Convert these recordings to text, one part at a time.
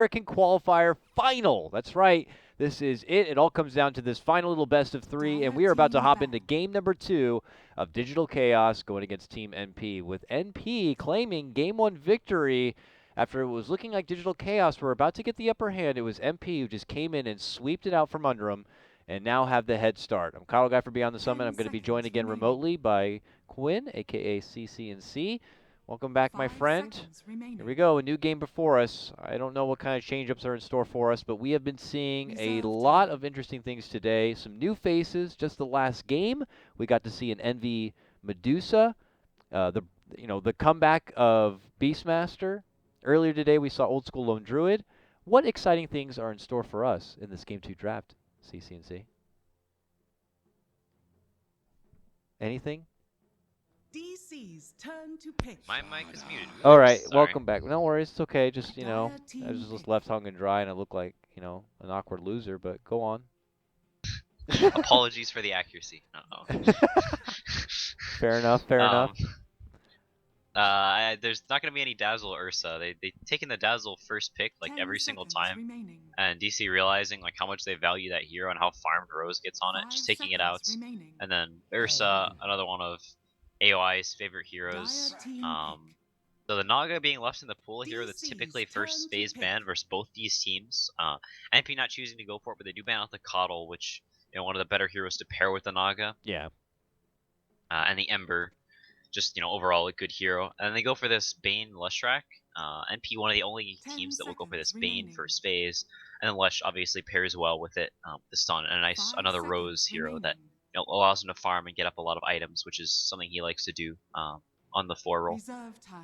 American Qualifier Final. That's right. This is it. It all comes down to this final little best of three, and we are about to hop into game number 2 of Digital Chaos going against Team NP, with NP claiming Game 1 victory after it was looking like Digital Chaos were about to get the upper hand. It was NP who just came in and sweeped it out from under them and now have the head start. I'm Kyle Guy for Beyond the Summit. I'm going to be joined again remotely by Quinn, a.k.a. CCNC. Welcome back, my friend. Here we go, a new game before us. I don't know what kind of change-ups are in store for us, but we have been seeing a lot of interesting things today. Some new faces. Just the last game, we got to see an Envy Medusa, the comeback of Beastmaster. Earlier today, we saw Old School Lone Druid. What exciting things are in store for us in this Game 2 draft, CCNC? Anything? DC's turn to pick. My mic is muted. Oops, All right, sorry. welcome back. No worries, it's okay. Just, I was just left hung and dry, and I look like, an awkward loser, but go on. Apologies for the accuracy. Uh-oh. Fair enough, fair enough. There's not going to be any Dazzle Ursa. They taken the Dazzle first pick like every single time, and DC realizing like how much they value that hero and how farmed Rose gets on it, just taking it out. And then Ursa, another one of AOI's favorite heroes. So the Naga being left in the pool here, that's typically first phase ban versus both these teams. NP not choosing to go for it, but they do ban out the Coddle, which one of the better heroes to pair with the Naga. Yeah. And the Ember, just overall a good hero. And then they go for this Bane Leshrac. NP one of the only teams that will go for this Bane first phase, and then Lesh obviously pairs well with it. The stun and another Rose hero that allows him to farm and get up a lot of items, which is something he likes to do on the 4 roll.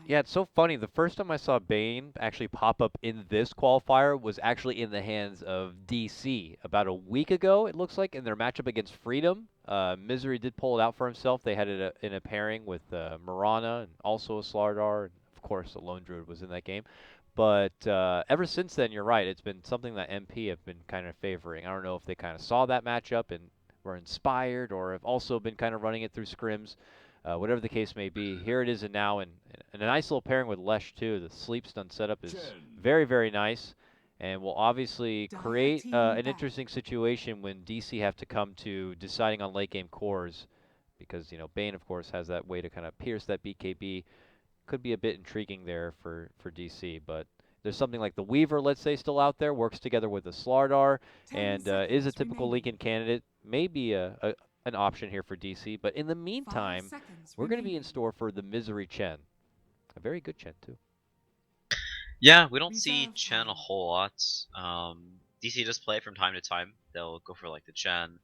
Yeah, it's so funny. The first time I saw Bane actually pop up in this qualifier was actually in the hands of DC about a week ago, it looks like, in their matchup against Freedom. Misery did pull it out for himself. They had it in a pairing with Mirana and also a Slardar, and of course the Lone Druid was in that game. But ever since then, you're right, it's been something that MP have been kind of favoring. I don't know if they kind of saw that matchup and were inspired, or have also been kind of running it through scrims. Whatever the case may be, here it is and now, and a nice little pairing with Lesh too. The sleep stun setup is very, very nice, and will obviously create an interesting situation when DC have to come to deciding on late game cores, because Bane of course has that way to kind of pierce that BKB. Could be a bit intriguing there for DC, but there's something like the Weaver, let's say, still out there, works together with the Slardar, and is a typical Lincoln candidate. Maybe an option here for DC, but in the meantime, we're going to be in store for the Misery Chen. A very good Chen, too. Yeah, we don't see Chen a whole lot. DC does play it from time to time. They'll go for like the Chen,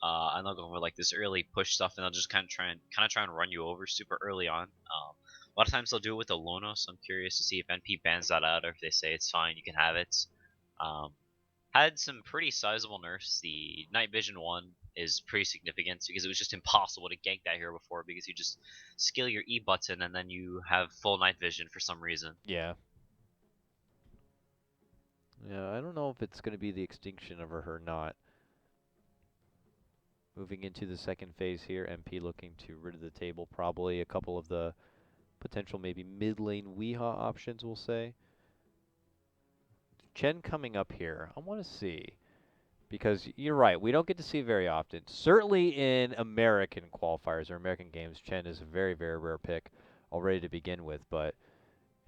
and they'll go for like this early push stuff, and they'll just kind of try and run you over super early on. A lot of times they'll do it with the Lono, so I'm curious to see if NP bans that out, or if they say it's fine, you can have it. Had some pretty sizable nerfs. The Night Vision one is pretty significant because it was just impossible to gank that hero before, because you just skill your E button and then you have full Night Vision for some reason. Yeah. Yeah, I don't know if it's going to be the extinction of her or not. Moving into the second phase here, MP looking to rid of the table probably a couple of the potential maybe mid lane Weehaw options, we'll say. Chen coming up here, I want to see, because you're right, we don't get to see it very often. Certainly in American qualifiers or American games, Chen is a very, very rare pick already to begin with, but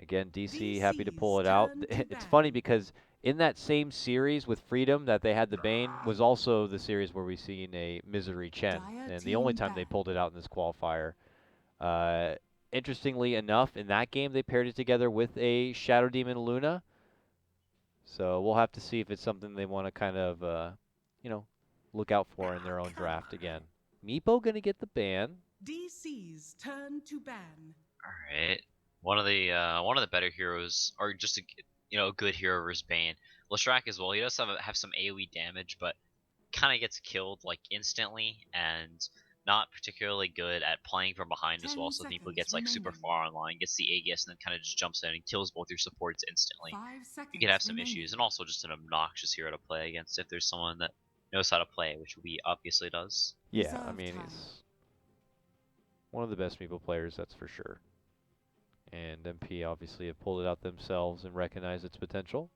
again, DC happy to pull it out. It's funny because in that same series with Freedom that they had the Bane was also the series where we seen a Misery Chen, and the only time they pulled it out in this qualifier. Interestingly enough, in that game they paired it together with a Shadow Demon Luna. So we'll have to see if it's something they want to kind of, look out for in their own draft again. Meepo gonna get the ban. DC's turn to ban. All right, one of the better heroes, or just a good hero versus Bane. Leshrac as well. He does have some AOE damage, but kind of gets killed like instantly, and not particularly good at playing from behind as well. So Meepo gets like super far online, gets the Aegis, and then kind of just jumps in and kills both your supports instantly. You could have some issues, and also just an obnoxious hero to play against if there's someone that knows how to play, which we obviously does. Yeah, I mean, he's one of the best Meepo players, that's for sure. And MP obviously have pulled it out themselves and recognized its potential.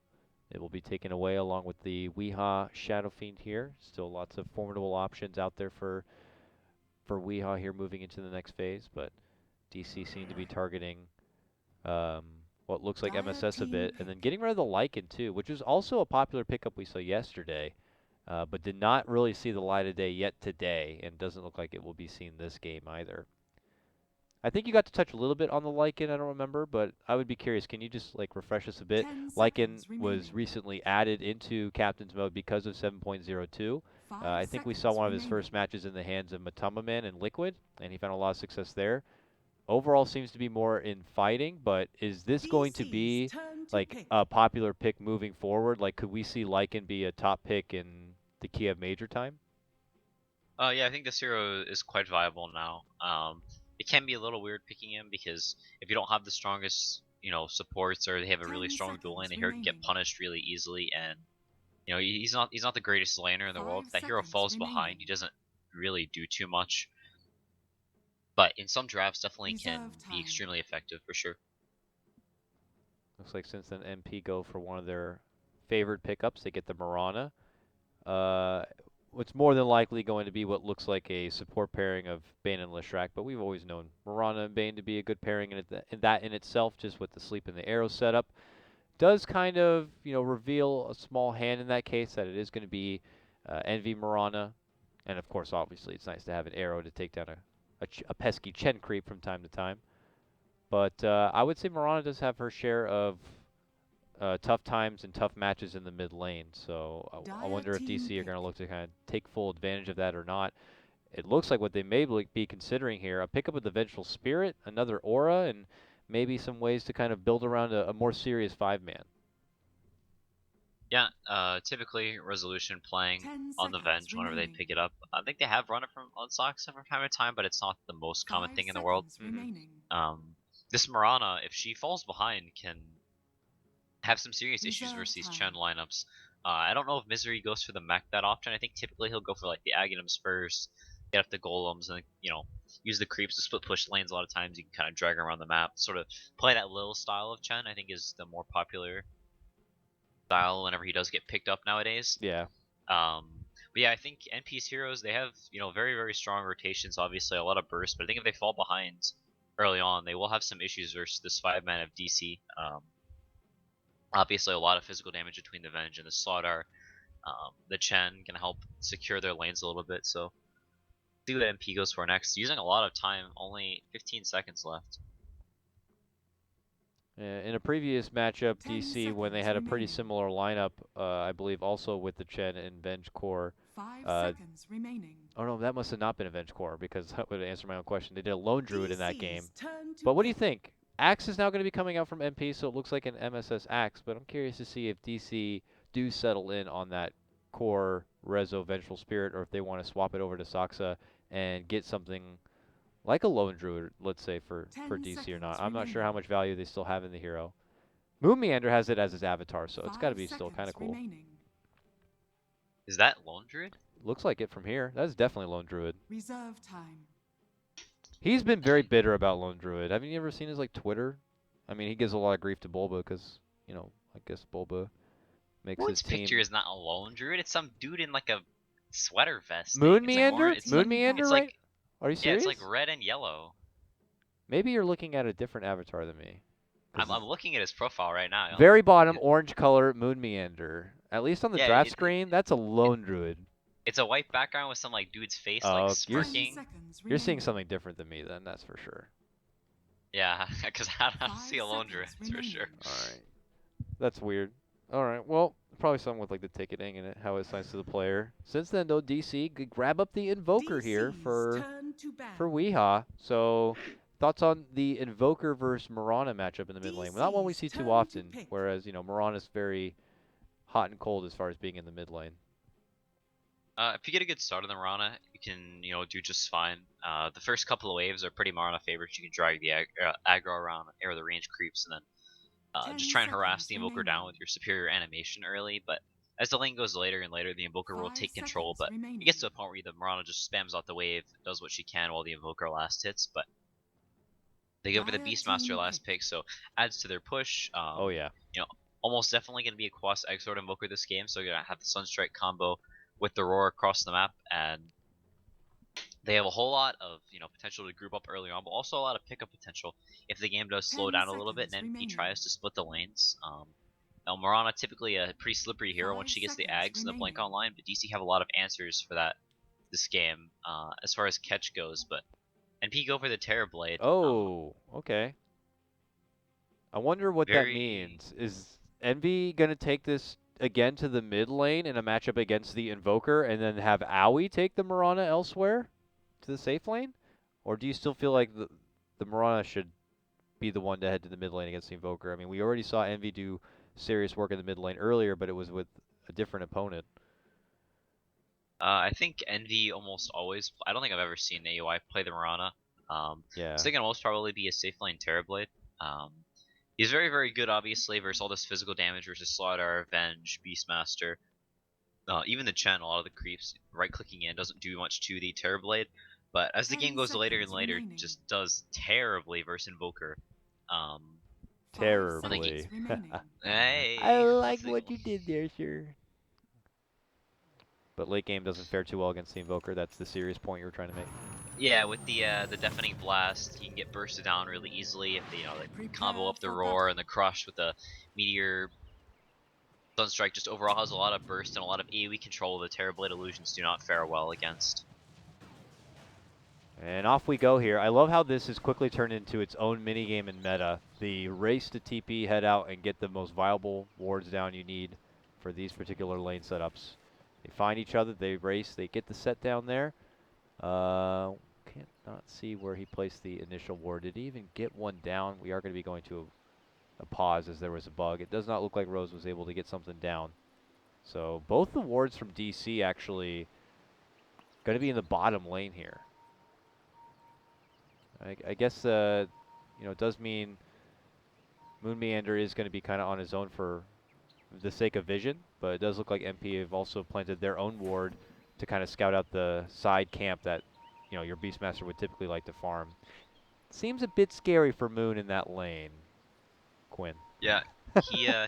It will be taken away along with the Weehaw Shadow Fiend here. Still lots of formidable options out there for Weehaw here moving into the next phase, but DC seem to be targeting um, what looks like Dire MSS a team bit, and then pick. getting rid of the Lycan too, which is also a popular pickup we saw yesterday, but did not really see the light of day yet today, and doesn't look like it will be seen this game either. I think you got to touch a little bit on the Lycan, I don't remember, but I would be curious, can you just like refresh us a bit? 10 Lycan seconds was remaining. recently added into Captain's Mode because of 7.02. 5 I think we saw seconds one of his remaining. first matches in the hands of Matama Man and Liquid, and he found a lot of success there. Overall seems to be more in fighting, but is this going to DC's be turn to like pick. a popular pick moving forward? Like, could we see Lycan be a top pick in the Kiev Major time? Yeah, I think this hero is quite viable now. It can be a little weird picking him because if you don't have the strongest, supports, or they have a really 10 strong dual lane, seconds the hero can get remaining. punished really easily, and he's not the greatest laner in the world. 5 If that hero seconds falls remaining. behind, he doesn't really do too much. But in some drafts, definitely can Reserve be time. extremely effective for sure. Looks like since then MP go for one of their favored pickups, they get the Mirana. What's more than likely going to be what looks like a support pairing of Bane and Leshrac, but we've always known Mirana and Bane to be a good pairing in that in itself, just with the sleep and the arrow setup. Does kind of, reveal a small hand in that case that it is going to be Envy Mirana. And of course, obviously, it's nice to have an arrow to take down a pesky Chen creep from time to time. But I would say Mirana does have her share of tough times and tough matches in the mid lane. So I Dire wonder if team DC are going to pick. look to kind of take full advantage of that or not. It looks like what they may be considering here, a pickup with the Vengeful Spirit, another Aura, and maybe some ways to kind of build around a more serious 5-man. Yeah, typically Resolution playing 10 on the seconds Venge whenever they remaining. pick it up. I think they have run it from on Soxa from time to time, but it's not the most common 5 thing in the world. seconds remaining. This Mirana, if she falls behind, can have some serious issues Reserve versus these time. Chen lineups. I don't know if Misery goes for the mech that often. I think typically he'll go for like the Aghanims first, get up the Golems, and use the creeps to split push lanes. A lot of times you can kind of drag around the map, sort of play that little style of Chen. I think is the more popular style whenever he does get picked up nowadays. Yeah. But yeah, I think NP's heroes, they have very very strong rotations. Obviously a lot of burst, but I think if they fall behind early on, they will have some issues versus this 5-man of DC. Obviously a lot of physical damage between the Venge and the Slardar. The Chen can help secure their lanes a little bit, so see what MP goes for next. Using a lot of time, only 15 seconds left. In a previous matchup, 10 DC, when they seconds had a pretty remaining. similar lineup, I believe also with the Chen and Venge Core. 5 Uh, seconds remaining. oh no, that must have not been a Venge Core because that would answer my own question. They did a Lone Druid in that game. DC's turn to But what do you pick. think? Axe is now going to be coming out from MP, so it looks like an MSS Axe, but I'm curious to see if DC do settle in on that core Rezo Vengeful Spirit or if they want to swap it over to Soxa and get something like a Lone Druid, let's say, for 10 DC or seconds not. I'm not sure remaining. how much value they still have in the hero. Moon Meander has it as his avatar, so it's got to 5 be still kind seconds of cool. remaining. Is that Lone Druid? Looks like it from here. That is definitely Lone Druid. Reserve time. He's been very bitter about Lone Druid. Haven't you ever seen his like Twitter? I mean, he gives a lot of grief to Bulba because, I guess Bulba makes his Who's picture team. is not a Lone Druid? It's some dude in like a sweater vest Moon thing. It's like Meander? It's Moon like Meander, it's right? like Are you yeah, it's serious? like red and yellow. Maybe you're looking at a different avatar than me. I'm looking at his profile right now. Very bottom, orange color, Moon Meander. At least on the Yeah, draft screen, that's a it Lone Druid. it's a white background with some like dude's face like Oh, 10 smirking. seconds you're seeing remaining. something different than me then, that's for sure. Yeah, because I don't 5 see a Lone Druid seconds for remaining. sure. Alright. That's weird. Alright, well, probably something with like the ticketing and how it assigns to the player. Since then though, DC could grab up the Invoker here DC's for turn to ban. Weehaw. So thoughts on the Invoker versus Mirana matchup in the mid lane? Well, not one we DC's see too turn to often, pick. whereas, Mirana's very hot and cold as far as being in the mid lane. If you get a good start on the Mirana, you can do just fine. The first couple of waves are pretty Mirana favorites. You can drag the aggro around or the range creeps, and then 10 just try and harass seconds the Invoker remaining. down with your superior animation early. But as the lane goes later and later, the Invoker will 5 take control. seconds But remaining. it gets to a point where the Mirana just spams out the wave, does what she can while the Invoker last hits. But they go for the Dire Beastmaster team last pick. pick, so adds to their push. Oh yeah. almost definitely going to be a Quas Exort Invoker this game, so you're going to have the Sunstrike combo with the Roar across the map, and they have a whole lot of potential to group up early on, but also a lot of pickup potential if the game does slow 10 down a little bit seconds and NP remaining. tries to split the lanes. Now Mirana typically a pretty slippery hero 5 once she gets the seconds Ags and the Blink remaining. online, but DC have a lot of answers for that this game as far as catch goes. But NP go for the Terrorblade. Oh, okay. I wonder what that Very means. Is Envy gonna take this again to the mid lane in a matchup against the Invoker, and then have Owie take the Mirana elsewhere to the safe lane? Or do you still feel like the Mirana should be the one to head to the mid lane against the Invoker? I mean, we already saw Envy do serious work in the mid lane earlier, but it was with a different opponent. I think Envy almost always. I don't think I've ever seen AUI play the Mirana. Yeah. So they can most probably be a safe lane Terrorblade. Um, he's very, very good, obviously, versus all this physical damage versus Slaughter, Venge, Beastmaster. Even the Chen, a lot of the creeps, right-clicking in doesn't do much to the Terrorblade. But as the game 10 goes later and seconds later, it remaining. just does terribly versus Invoker. Um, 5 I think seconds Terribly. remaining. I hey, like what you did there, sir. But late game doesn't fare too well against the Invoker. That's the serious point you were trying to make. yeah, with the deafening blast, he can get bursted down really easily if they they combo Prepare up the for roar battle. and the crush with the meteor. Sunstrike just overall has a lot of burst and a lot of AoE control the Terrorblade illusions do not fare well against. And off we go here. I love how this has quickly turned into its own minigame in meta. The race to TP, head out, and get the most viable wards down you need for these particular lane setups. They find each other, they race, they get the set down there. Can't not see where he placed the initial ward. Did he even get one down? We are going to be going to a pause as there was a bug. It does not look like Rose was able to get something down. So both the wards from DC actually going to be in the bottom lane here. I guess, it does mean Moon Meander is going to be kind of on his own for the sake of vision, but it does look like MP have also planted their own ward to kind of scout out the side camp that, your Beastmaster would typically like to farm. Seems a bit scary for Moon in that lane, Quinn. Yeah,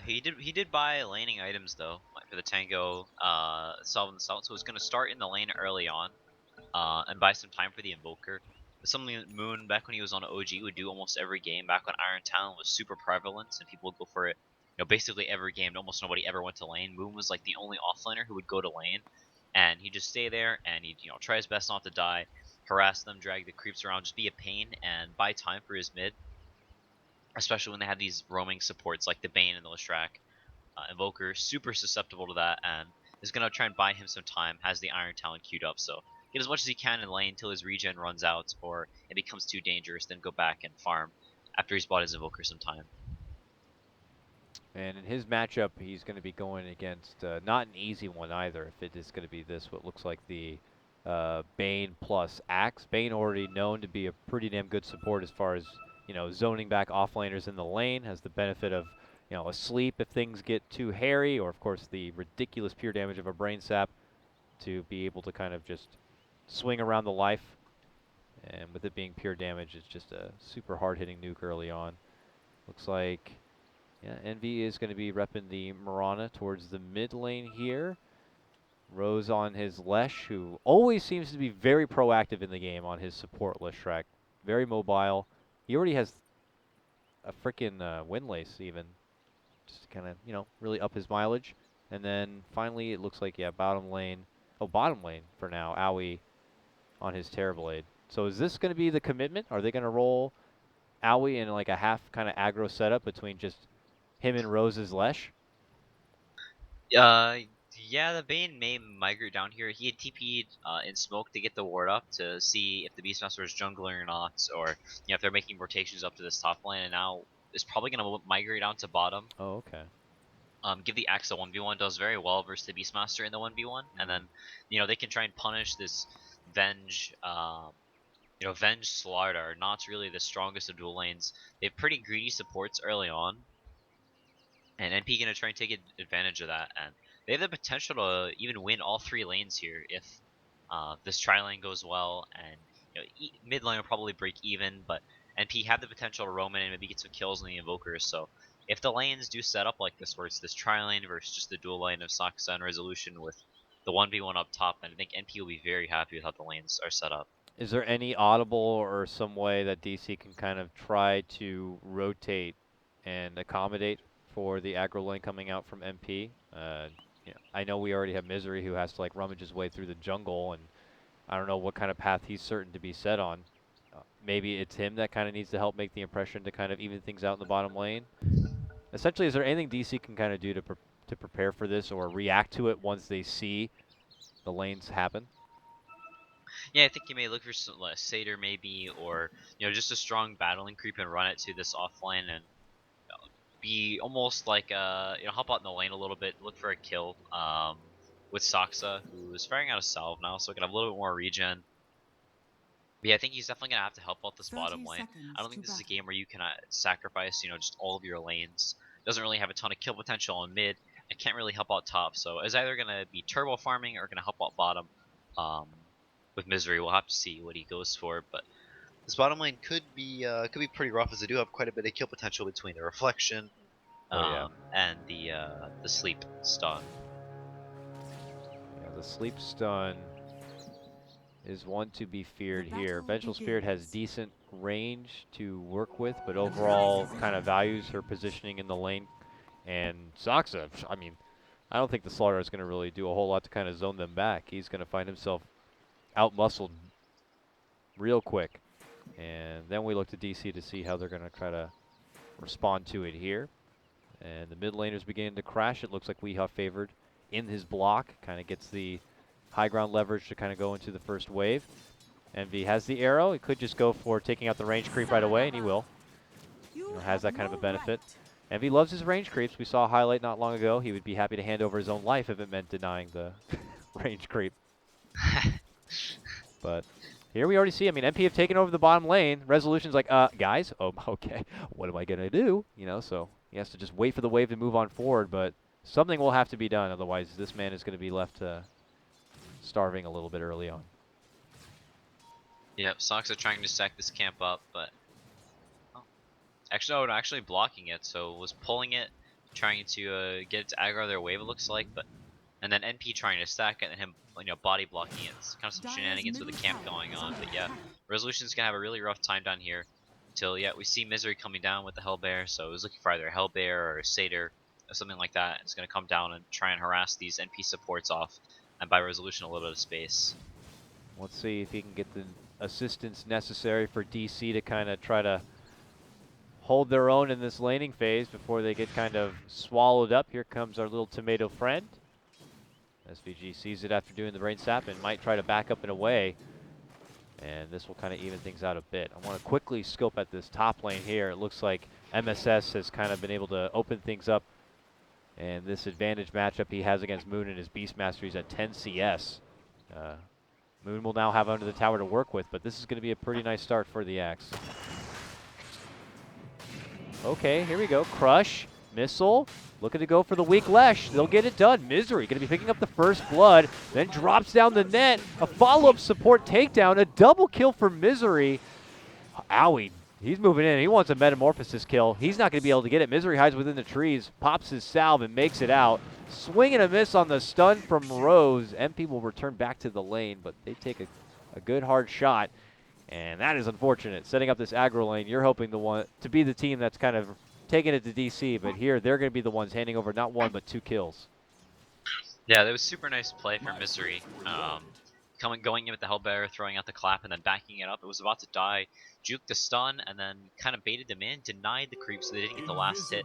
he did buy laning items though like for the Tango, solving the salt. So it's gonna start in the lane early on, and buy some time for the Invoker. It's something that Moon back when he was on OG would do almost every game. Back when Iron Talon was super prevalent and people would go for it, basically every game. Almost nobody ever went to lane. Moon was like the only offlaner who would go to lane, and he'd just stay there and he'd try his best not to die, harass them, drag the creeps around, just be a pain and buy time for his mid, especially when they have these roaming supports like the Bane and the Leshrac. Invoker super susceptible to that and is gonna try and buy him some time. Has the Iron Talon queued up, so get as much as he can in lane until his regen runs out or it becomes too dangerous. Then go back and farm after he's bought his Invoker some time. And in his matchup, he's going to be going against not an easy one either. If it is going to be this, what looks like the Bane plus Axe. Bane already known to be a pretty damn good support as far as zoning back offlaners in the lane. Has the benefit of a sleep if things get too hairy, or of course the ridiculous pure damage of a brain sap to be able to kind of just swing around the life. And with it being pure damage, it's just a super hard hitting nuke early on. Looks like yeah, Envy is going to be repping the Mirana towards the mid lane here. Rose on his Lesh, who always seems to be very proactive in the game on his support Leshrac. Very mobile. He already has a freaking Windlace even. Just kind of, really up his mileage. And then finally it looks like, yeah, bottom lane. Oh, bottom lane for now. Owie on his Terrorblade. So is this going to be the commitment? Are they going to roll Owie in like a half kind of aggro setup between just him and Rose's Lesh? Uh, yeah, the Bane may migrate down here. He had TP'd in smoke to get the ward up to see if the Beastmaster is jungling or not, or if they're making rotations up to this top lane. And now is probably gonna migrate down to bottom. Oh, okay. Give the axe a 1v1, does very well versus the Beastmaster in the 1v1, and then they can try and punish this Venge. Venge Slardar, not really the strongest of dual lanes. They have pretty greedy supports early on, and NP gonna try and take advantage of that, and they have the potential to even win all three lanes here if this tri lane goes well, and mid lane will probably break even, but NP have the potential to roam in and maybe get some kills on the invokers. So if the lanes do set up like this, where it's this tri-lane versus just the dual lane of Saksa and Resolution with the 1v1 up top, then I think NP will be very happy with how the lanes are set up. Is there any audible or some way that DC can kind of try to rotate and accommodate for the aggro lane coming out from MP? I know we already have Misery who has to like rummage his way through the jungle, and I don't know what kind of path he's certain to be set on. Maybe it's him that kind of needs to help make the impression to kind of even things out in the bottom lane. Essentially, is there anything DC can kind of do to prepare for this or react to it once they see the lanes happen? Yeah, I think you may look for some Satyr maybe, or just a strong battling creep and run it to this offlane and be almost like help out in the lane a little bit, look for a kill with Saksa, who is firing out a salve now, so we can have a little bit more regen. But yeah, I think he's definitely gonna have to help out this bottom lane. I don't think this is a game where you can sacrifice just all of your lanes. Doesn't really have a ton of kill potential on mid. I can't really help out top, so it's either gonna be turbo farming or gonna help out bottom. With Misery, we'll have to see what he goes for, but this bottom lane could be pretty rough, as they do have quite a bit of kill potential between the reflection and the sleep stun. Yeah, the sleep stun is one to be feared here. Vengeful Spirit has decent range to work with, but overall kind of values her positioning in the lane. And Saksa, I mean, I don't think the Slaughter is going to really do a whole lot to kind of zone them back. He's going to find himself out-muscled real quick. And then we look to DC to see how they're going to try to respond to it here. And the mid laners beginning to crash. It looks like Weehaw favored in his block. Kind of gets the high ground leverage to kind of go into the first wave. Envy has the arrow. He could just go for taking out the range creep right away, and he will. Has that kind of a benefit. Envy loves his range creeps. We saw a highlight not long ago. He would be happy to hand over his own life if it meant denying the range creep. But here we already see, I mean, MP have taken over the bottom lane. Resolution's like, guys, oh, okay, what am I going to do? So he has to just wait for the wave to move on forward, but something will have to be done. Otherwise, this man is going to be left starving a little bit early on. Yep, Sox are trying to stack this camp up, but actually blocking it. So was pulling it, trying to get it to aggro their wave. It looks like, and then NP trying to stack it, and him body blocking it. It's kind of some shenanigans with the camp going on. But yeah, Resolution's gonna have a really rough time down here until we see Misery coming down with the Hellbear. So I was looking for either a Hellbear or a Satyr or something like that. It's gonna come down and try and harass these NP supports off and buy Resolution a little bit of space. Let's see if he can get the assistance necessary for DC to kind of try to hold their own in this laning phase before they get kind of swallowed up. Here comes our little tomato friend. SVG sees it after doing the brain sap and might try to back up and away. And this will kind of even things out a bit. I want to quickly scope at this top lane here. It looks like MSS has kind of been able to open things up. And this advantage matchup he has against Moon and his Beastmaster, he's at 10 CS. Moon will now have under the tower to work with, but this is going to be a pretty nice start for the Axe. Okay, here we go. Crush, Missile, looking to go for the weak Lesh. They'll get it done. Misery going to be picking up the first blood, then drops down the net. A follow-up support takedown, a double kill for Misery. Owie, he's moving in. He wants a Metamorphosis kill. He's not going to be able to get it. Misery hides within the trees, pops his salve, and makes it out. Swing and a miss on the stun from Rose. MP will return back to the lane, but they take a good hard shot. And that is unfortunate. Setting up this aggro lane, you're hoping to be the team that's kind of taking it to DC, but here they're going to be the ones handing over not one but 2 kills. Yeah, that was super nice play for Misery. Going in with the Hellbearer, throwing out the clap, and then backing it up. It was about to die, juked the stun, and then kind of baited them in, denied the creep so they didn't get the last hit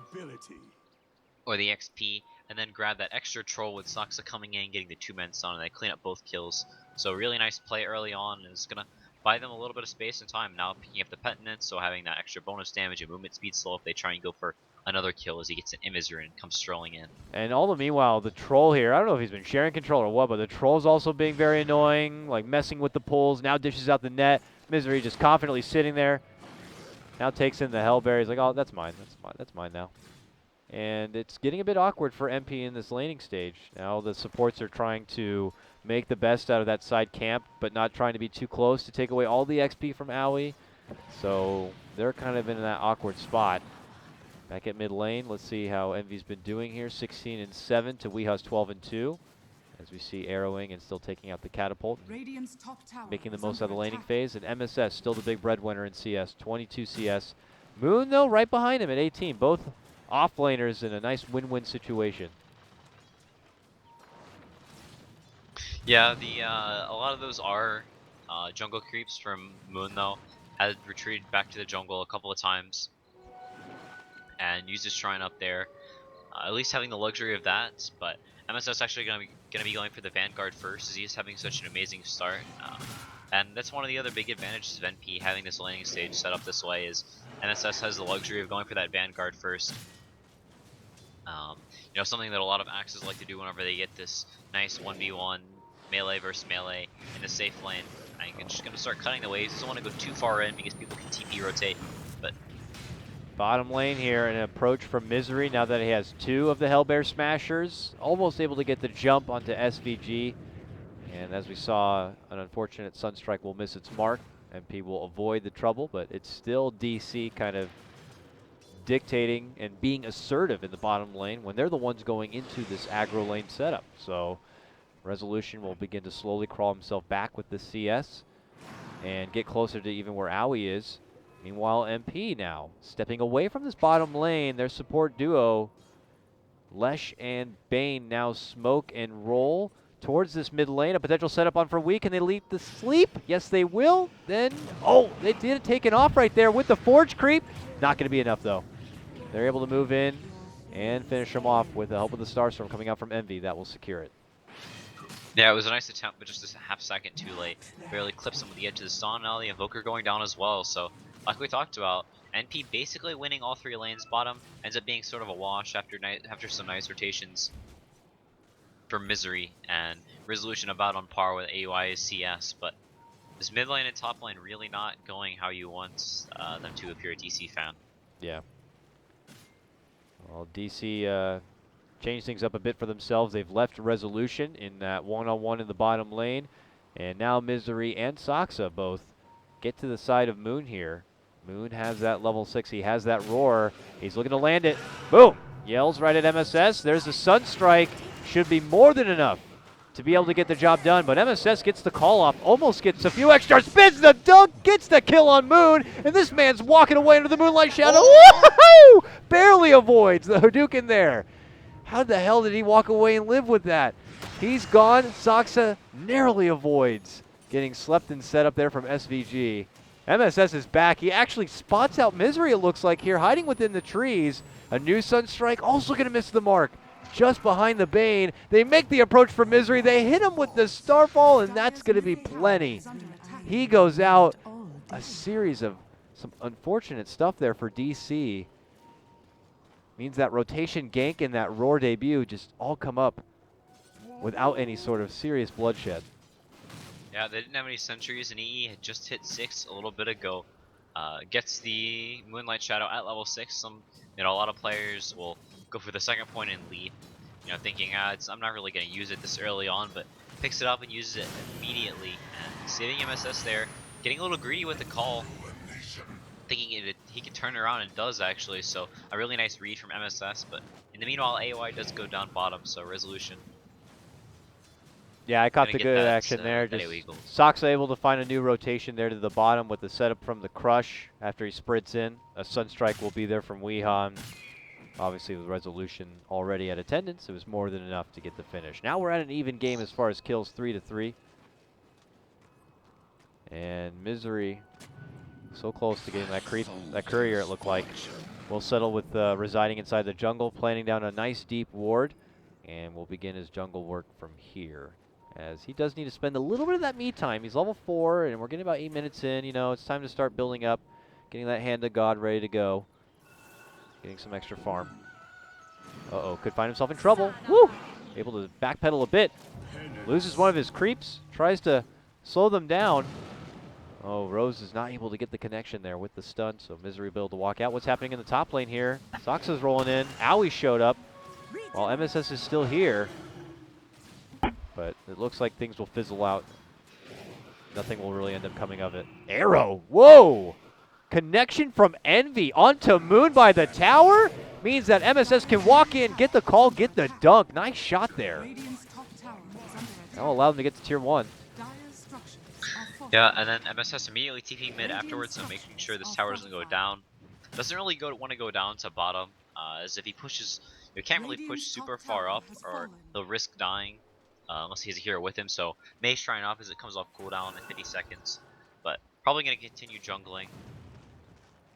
or the XP, and then grabbed that extra troll with Saksa coming in, getting the 2-man stun, and they clean up both kills. So really nice play early on, and it's going to buy them a little bit of space and time. Now picking up the Penitence, so having that extra bonus damage and movement speed slow if they try and go for another kill as he gets an Misery and comes strolling in. And all the meanwhile, the troll here, I don't know if he's been sharing control or what, but the troll's also being very annoying, like messing with the pulls, now dishes out the net. Misery just confidently sitting there. Now takes in the Hellbear. He's like, oh, that's mine, that's mine now. And it's getting a bit awkward for MP in this laning stage. Now the supports are trying to make the best out of that side camp, but not trying to be too close to take away all the XP from Owie. So they're kind of in that awkward spot. Back at mid lane, let's see how Envy's been doing here. 16 and 7 to Weeha's 12 and 2. As we see arrowing and still taking out the catapult, Radiant's top tower making the is most out of the under laning attack. phase. And MSS still the big breadwinner in CS, 22 CS. Moon though right behind him at 18. Both off laners in a nice win-win situation. Yeah, the a lot of those are jungle creeps from Moon though. Had retreated back to the jungle a couple of times and used his shrine up there. At least having the luxury of that, but MSS actually gonna be going for the Vanguard first, as he is having such an amazing start. And that's one of the other big advantages of NP having this laning stage set up this way is MSS has the luxury of going for that Vanguard first. You know, something that a lot of axes like to do whenever they get this nice 1v1 melee versus melee in a safe lane. I'm just gonna start cutting the waves. Doesn't want to go too far in because people can TP rotate, but Bottom lane here, an approach from Misery now that he has 2 of the Hellbear Smashers. Almost able to get the jump onto SVG. And as we saw, an unfortunate Sunstrike will miss its mark. MP will avoid the trouble, but it's still DC kind of dictating and being assertive in the bottom lane when they're the ones going into this aggro lane setup. So Resolution will begin to slowly crawl himself back with the CS and get closer to even where Owie is. Meanwhile, MP now stepping away from this bottom lane. Their support duo, Lesh and Bane, now smoke and roll towards this mid lane. A potential setup on for Wee. Can they leap the sleep? Yes, they will. Then, oh, they did take it off right there with the Forge creep. Not going to be enough, though. They're able to move in and finish them off with the help of the Starstorm coming out from Envy. That will secure it. yeah, it was a nice attempt, but just a half second too late. Barely clips him with the edge of the stun. Now the Invoker going down as well. So, like we talked about, NP basically winning all 3 lanes bottom ends up being sort of a wash after some nice rotations for Misery, and Resolution about on par with AUI's CS. But this mid lane and top lane really not going how you want them to if you're a DC fan. Yeah. Well, DC changed things up a bit for themselves. They've left Resolution in that one-on-one in the bottom lane. And now Misery and Soxa both get to the side of Moon here. Moon has that level 6. He has that roar. He's looking to land it. Boom! Yells right at MSS. There's a Sunstrike. Should be more than enough to be able to get the job done. But MSS gets the call off. Almost gets a few extra spins. The dunk gets the kill on Moon. And this man's walking away into the Moonlight Shadow. Woohoo! Barely avoids the Hadouken there. How the hell did he walk away and live with that? He's gone. Soxa narrowly avoids getting slept and set up there from SVG. MSS is back. He actually spots out Misery, it looks like, here, hiding within the trees. A new Sunstrike, also going to miss the mark. Just behind the Bane. They make the approach for Misery. They hit him with the Starfall, and that's going to be plenty. He goes out. A series of some unfortunate stuff there for DC. Means that rotation gank and that roar debut just all come up without any sort of serious bloodshed. Yeah, they didn't have any sentries, and EE had just hit 6 a little bit ago. Gets the Moonlight Shadow at level 6. A lot of players will go for the second point and lead, thinking, I'm not really going to use it this early on, but picks it up and uses it immediately, and saving MSS there, getting a little greedy with the call, thinking he could turn around and does actually, so a really nice read from MSS, but in the meanwhile, AOI does go down bottom, so Resolution. Yeah, I caught the good that, action there. that Just illegal. Soxa able to find a new rotation there to the bottom with the setup from the Crush after he sprints in. A Sunstrike will be there from Weehan. Obviously with Resolution already at attendance, it was more than enough to get the finish. Now we're at an even game as far as kills, 3-3. And Misery so close to getting that courier, it looked like. Will settle with residing inside the jungle, planting down a nice deep ward, and will begin his jungle work from here. As he does need to spend a little bit of that me time. He's level 4, and we're getting about 8 minutes in. It's time to start building up, getting that hand of God ready to go. Getting some extra farm. Uh-oh, could find himself in trouble. Woo! Able to backpedal a bit. Loses one of his creeps, tries to slow them down. Oh, Rose is not able to get the connection there with the stun, so Misery will be able to walk out. What's happening in the top lane here? Soxa's rolling in. Owie showed up while MSS is still here. But it looks like things will fizzle out. Nothing will really end up coming of it. Arrow! Whoa! Connection from Envy onto Moon by the tower means that MSS can walk in, get the call, get the dunk. Nice shot there. Radiant's top tower is under attack. That'll allow them to get to tier 1. Dire's structures are Yeah, fortified. and then MSS immediately TPing mid afterwards, so making sure this tower doesn't go down. Doesn't really want to go down to bottom, as if he pushes, you can't really push Radiant's super top far tower up, has or fallen. he'll risk dying, unless he has a hero with him. So May's trying off as it comes off cooldown in 50 seconds, but probably going to continue jungling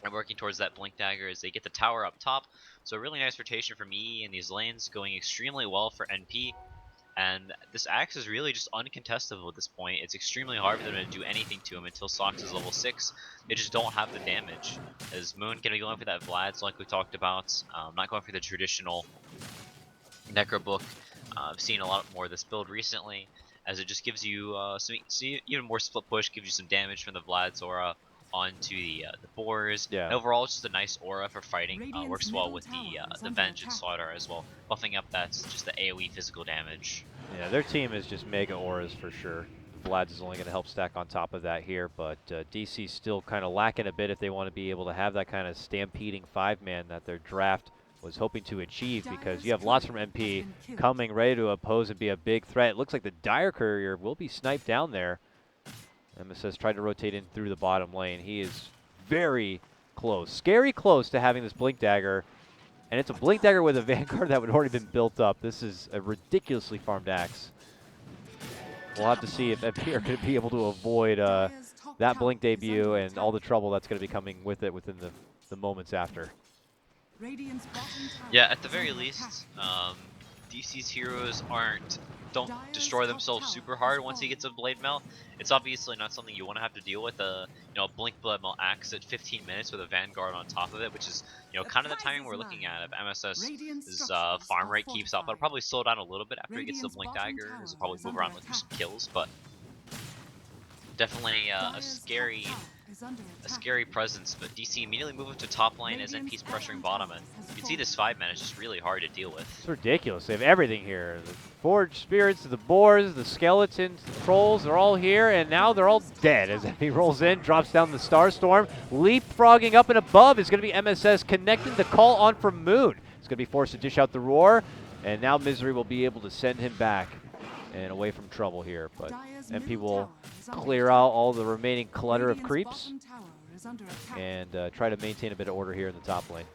and working towards that blink dagger as they get the tower up top. So a really nice rotation from EE in these lanes, going extremely well for NP. And this axe is really just uncontestable at this point. It's extremely hard for them to do anything to him until Sox is level 6. They just don't have the damage. As Moon can be going for that Vlad's like we talked about, not going for the traditional Necro book. I've seen a lot more of this build recently, as it just gives you even more split push, gives you some damage from the Vlad's aura onto the boars. Yeah. And overall, it's just a nice aura for fighting. Radiant's Works well middle with tower is the under Venge and attack. Slaughter as well, buffing up that's just the AoE physical damage. Yeah, their team is just mega auras for sure. Vlad's is only going to help stack on top of that here, but DC's still kind of lacking a bit if they want to be able to have that kind of stampeding 5-man that their draft was hoping to achieve, because you have lots from MP coming ready to oppose and be a big threat. It looks like the Dire Courier will be sniped down there. MSS tried to rotate in through the bottom lane. He is very close, scary close to having this Blink Dagger. And it's a Blink Dagger with a Vanguard that would already been built up. This is a ridiculously farmed axe. We'll have to see if MP are going to be able to avoid Dire's top that tower Blink is under debut and all the attack. trouble that's going to be coming with it within the moments after. Radiant's bottom tower Yeah, at the is very under least, attack. DC's heroes don't destroy themselves super hard once he gets a blade mail. It's obviously not something you want to have to deal with. Blink blood mail axe at 15 minutes with a Vanguard on top of it, which is kind of the timing we're looking at. If MSS's farm rate keeps up, it'll probably slow down a little bit after he gets the blink dagger. He'll probably move around looking for some kills, but definitely a scary presence. But DC immediately moving to top lane as NP's pressuring bottom, and you can see this 5-man is just really hard to deal with. It's ridiculous. They have everything here. The Forged Spirits, the Boars, the Skeletons, the Trolls, they're all here, and now they're all dead as he rolls in, drops down the Starstorm. Leapfrogging up and above is going to be MSS connecting the call on from Moon. It's going to be forced to dish out the roar, and now Misery will be able to send him back and away from trouble here. But MP will clear out all the remaining clutter of creeps and try to maintain a bit of order here in the top lane.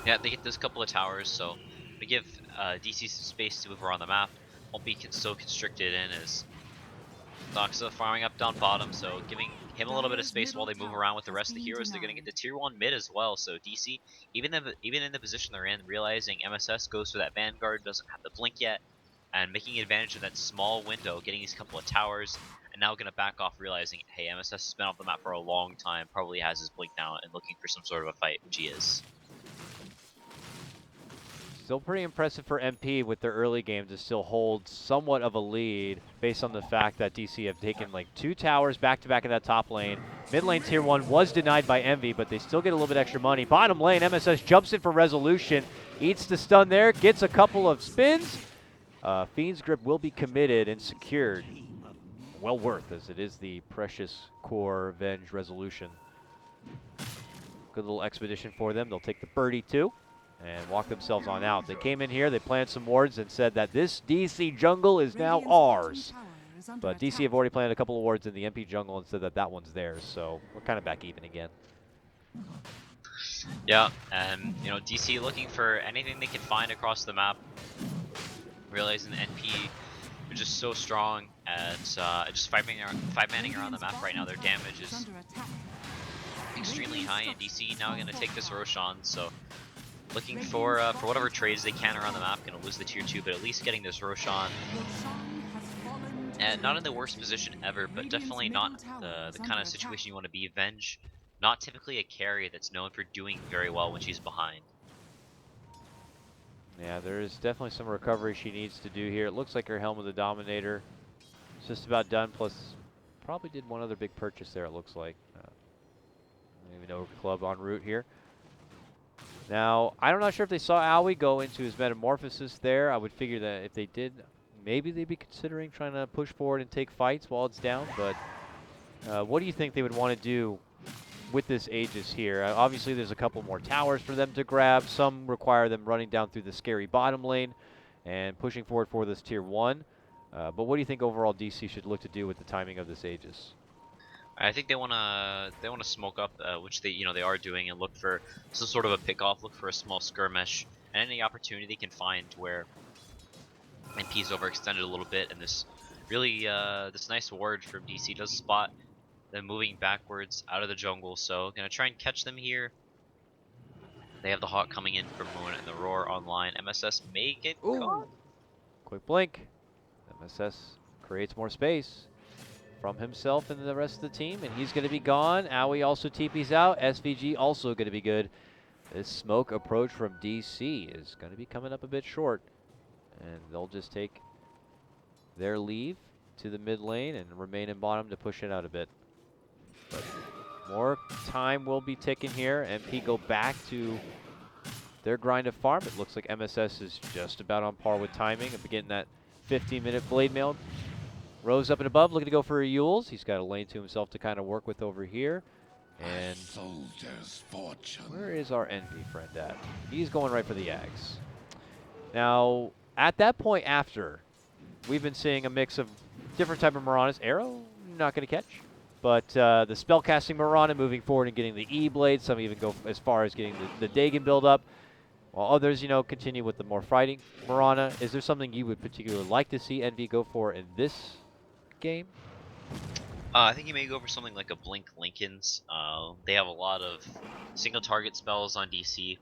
Yeah, they get those couple of towers, so they give DC some space to move around the map. Won't be so constricted in as Doxa farming up down bottom, so giving him a little bit of space while they move around with the rest of the heroes. They're going to get the tier 1 mid as well, so DC, even in the position they're in, realizing MSS goes for that Vanguard, doesn't have the blink yet, and making advantage of that small window, getting these couple of towers, and now going to back off, realizing, hey, MSS has been off the map for a long time, probably has his blink now, and looking for some sort of a fight, which he is. Still pretty impressive for MP with their early game to still hold somewhat of a lead based on the fact that DC have taken like 2 towers back-to-back in that top lane. Mid lane tier 1 was denied by Envy, but they still get a little bit extra money. Bottom lane, MSS jumps in for resolution, eats the stun there, gets a couple of spins. Fiend's Grip will be committed and secured. Well worth, as it is the precious core Venge resolution. Good little expedition for them. They'll take the birdie too and walk themselves on out. They came in here, they planted some wards and said that this DC jungle is now ours. But DC have already planted a couple of wards in the MP jungle and said that that one's theirs, so we're kind of back even again. Yeah, and DC looking for anything they can find across the map, realizing the NP are just so strong at just 5-manning around the map right now. Their damage is extremely high, and DC now going to take this Roshan, so looking for whatever trades they can around the map. Going to lose the tier 2, but at least getting this Roshan. And not in the worst position ever, but definitely not the kind of situation you want to be. Venge, not typically a carry that's known for doing very well when she's behind. Yeah, there is definitely some recovery she needs to do here. It looks like her Helm of the Dominator is just about done, plus probably did one other big purchase there, it looks like. Maybe no club en route here. Now, I'm not sure if they saw Owie go into his metamorphosis there. I would figure that if they did, maybe they'd be considering trying to push forward and take fights while it's down, but What do you think they would want to do with this Aegis here? Obviously, there's a couple more towers for them to grab. Some require them running down through the scary bottom lane and pushing forward for this tier 1. But what do you think overall DC should look to do with the timing of this Aegis? I think they wanna smoke up, which they are doing, and look for some sort of a pick off, look for a small skirmish, and any opportunity they can find where NP's overextended a little bit, and this nice ward from DC does spot them moving backwards out of the jungle. So gonna try and catch them here. They have the Hawk coming in from Moon and the Roar online. MSS may get caught. Quick blink. MSS creates more space from himself and the rest of the team, and he's going to be gone. Aoi also TP's out. SVG also going to be good. This smoke approach from DC is going to be coming up a bit short, and they'll just take their leave to the mid lane and remain in bottom to push it out a bit. But more time will be ticking here. MP go back to their grind of farm. It looks like MSS is just about on par with timing of getting that 15-minute blade mail. Rose up and above, looking to go for a Yules. He's got a lane to himself to kind of work with over here. And where is our Envy friend at? He's going right for the Ags. Now, at that point after, we've been seeing a mix of different type of Maranas. Arrow, not going to catch. But the spellcasting Marana moving forward and getting the E-Blade. Some even go as far as getting the Dagon build up. While others, continue with the more fighting Marana. Is there something you would particularly like to see Envy go for in this game? I think you may go for something like a Blink Lincolns. They have a lot of single target spells on DC.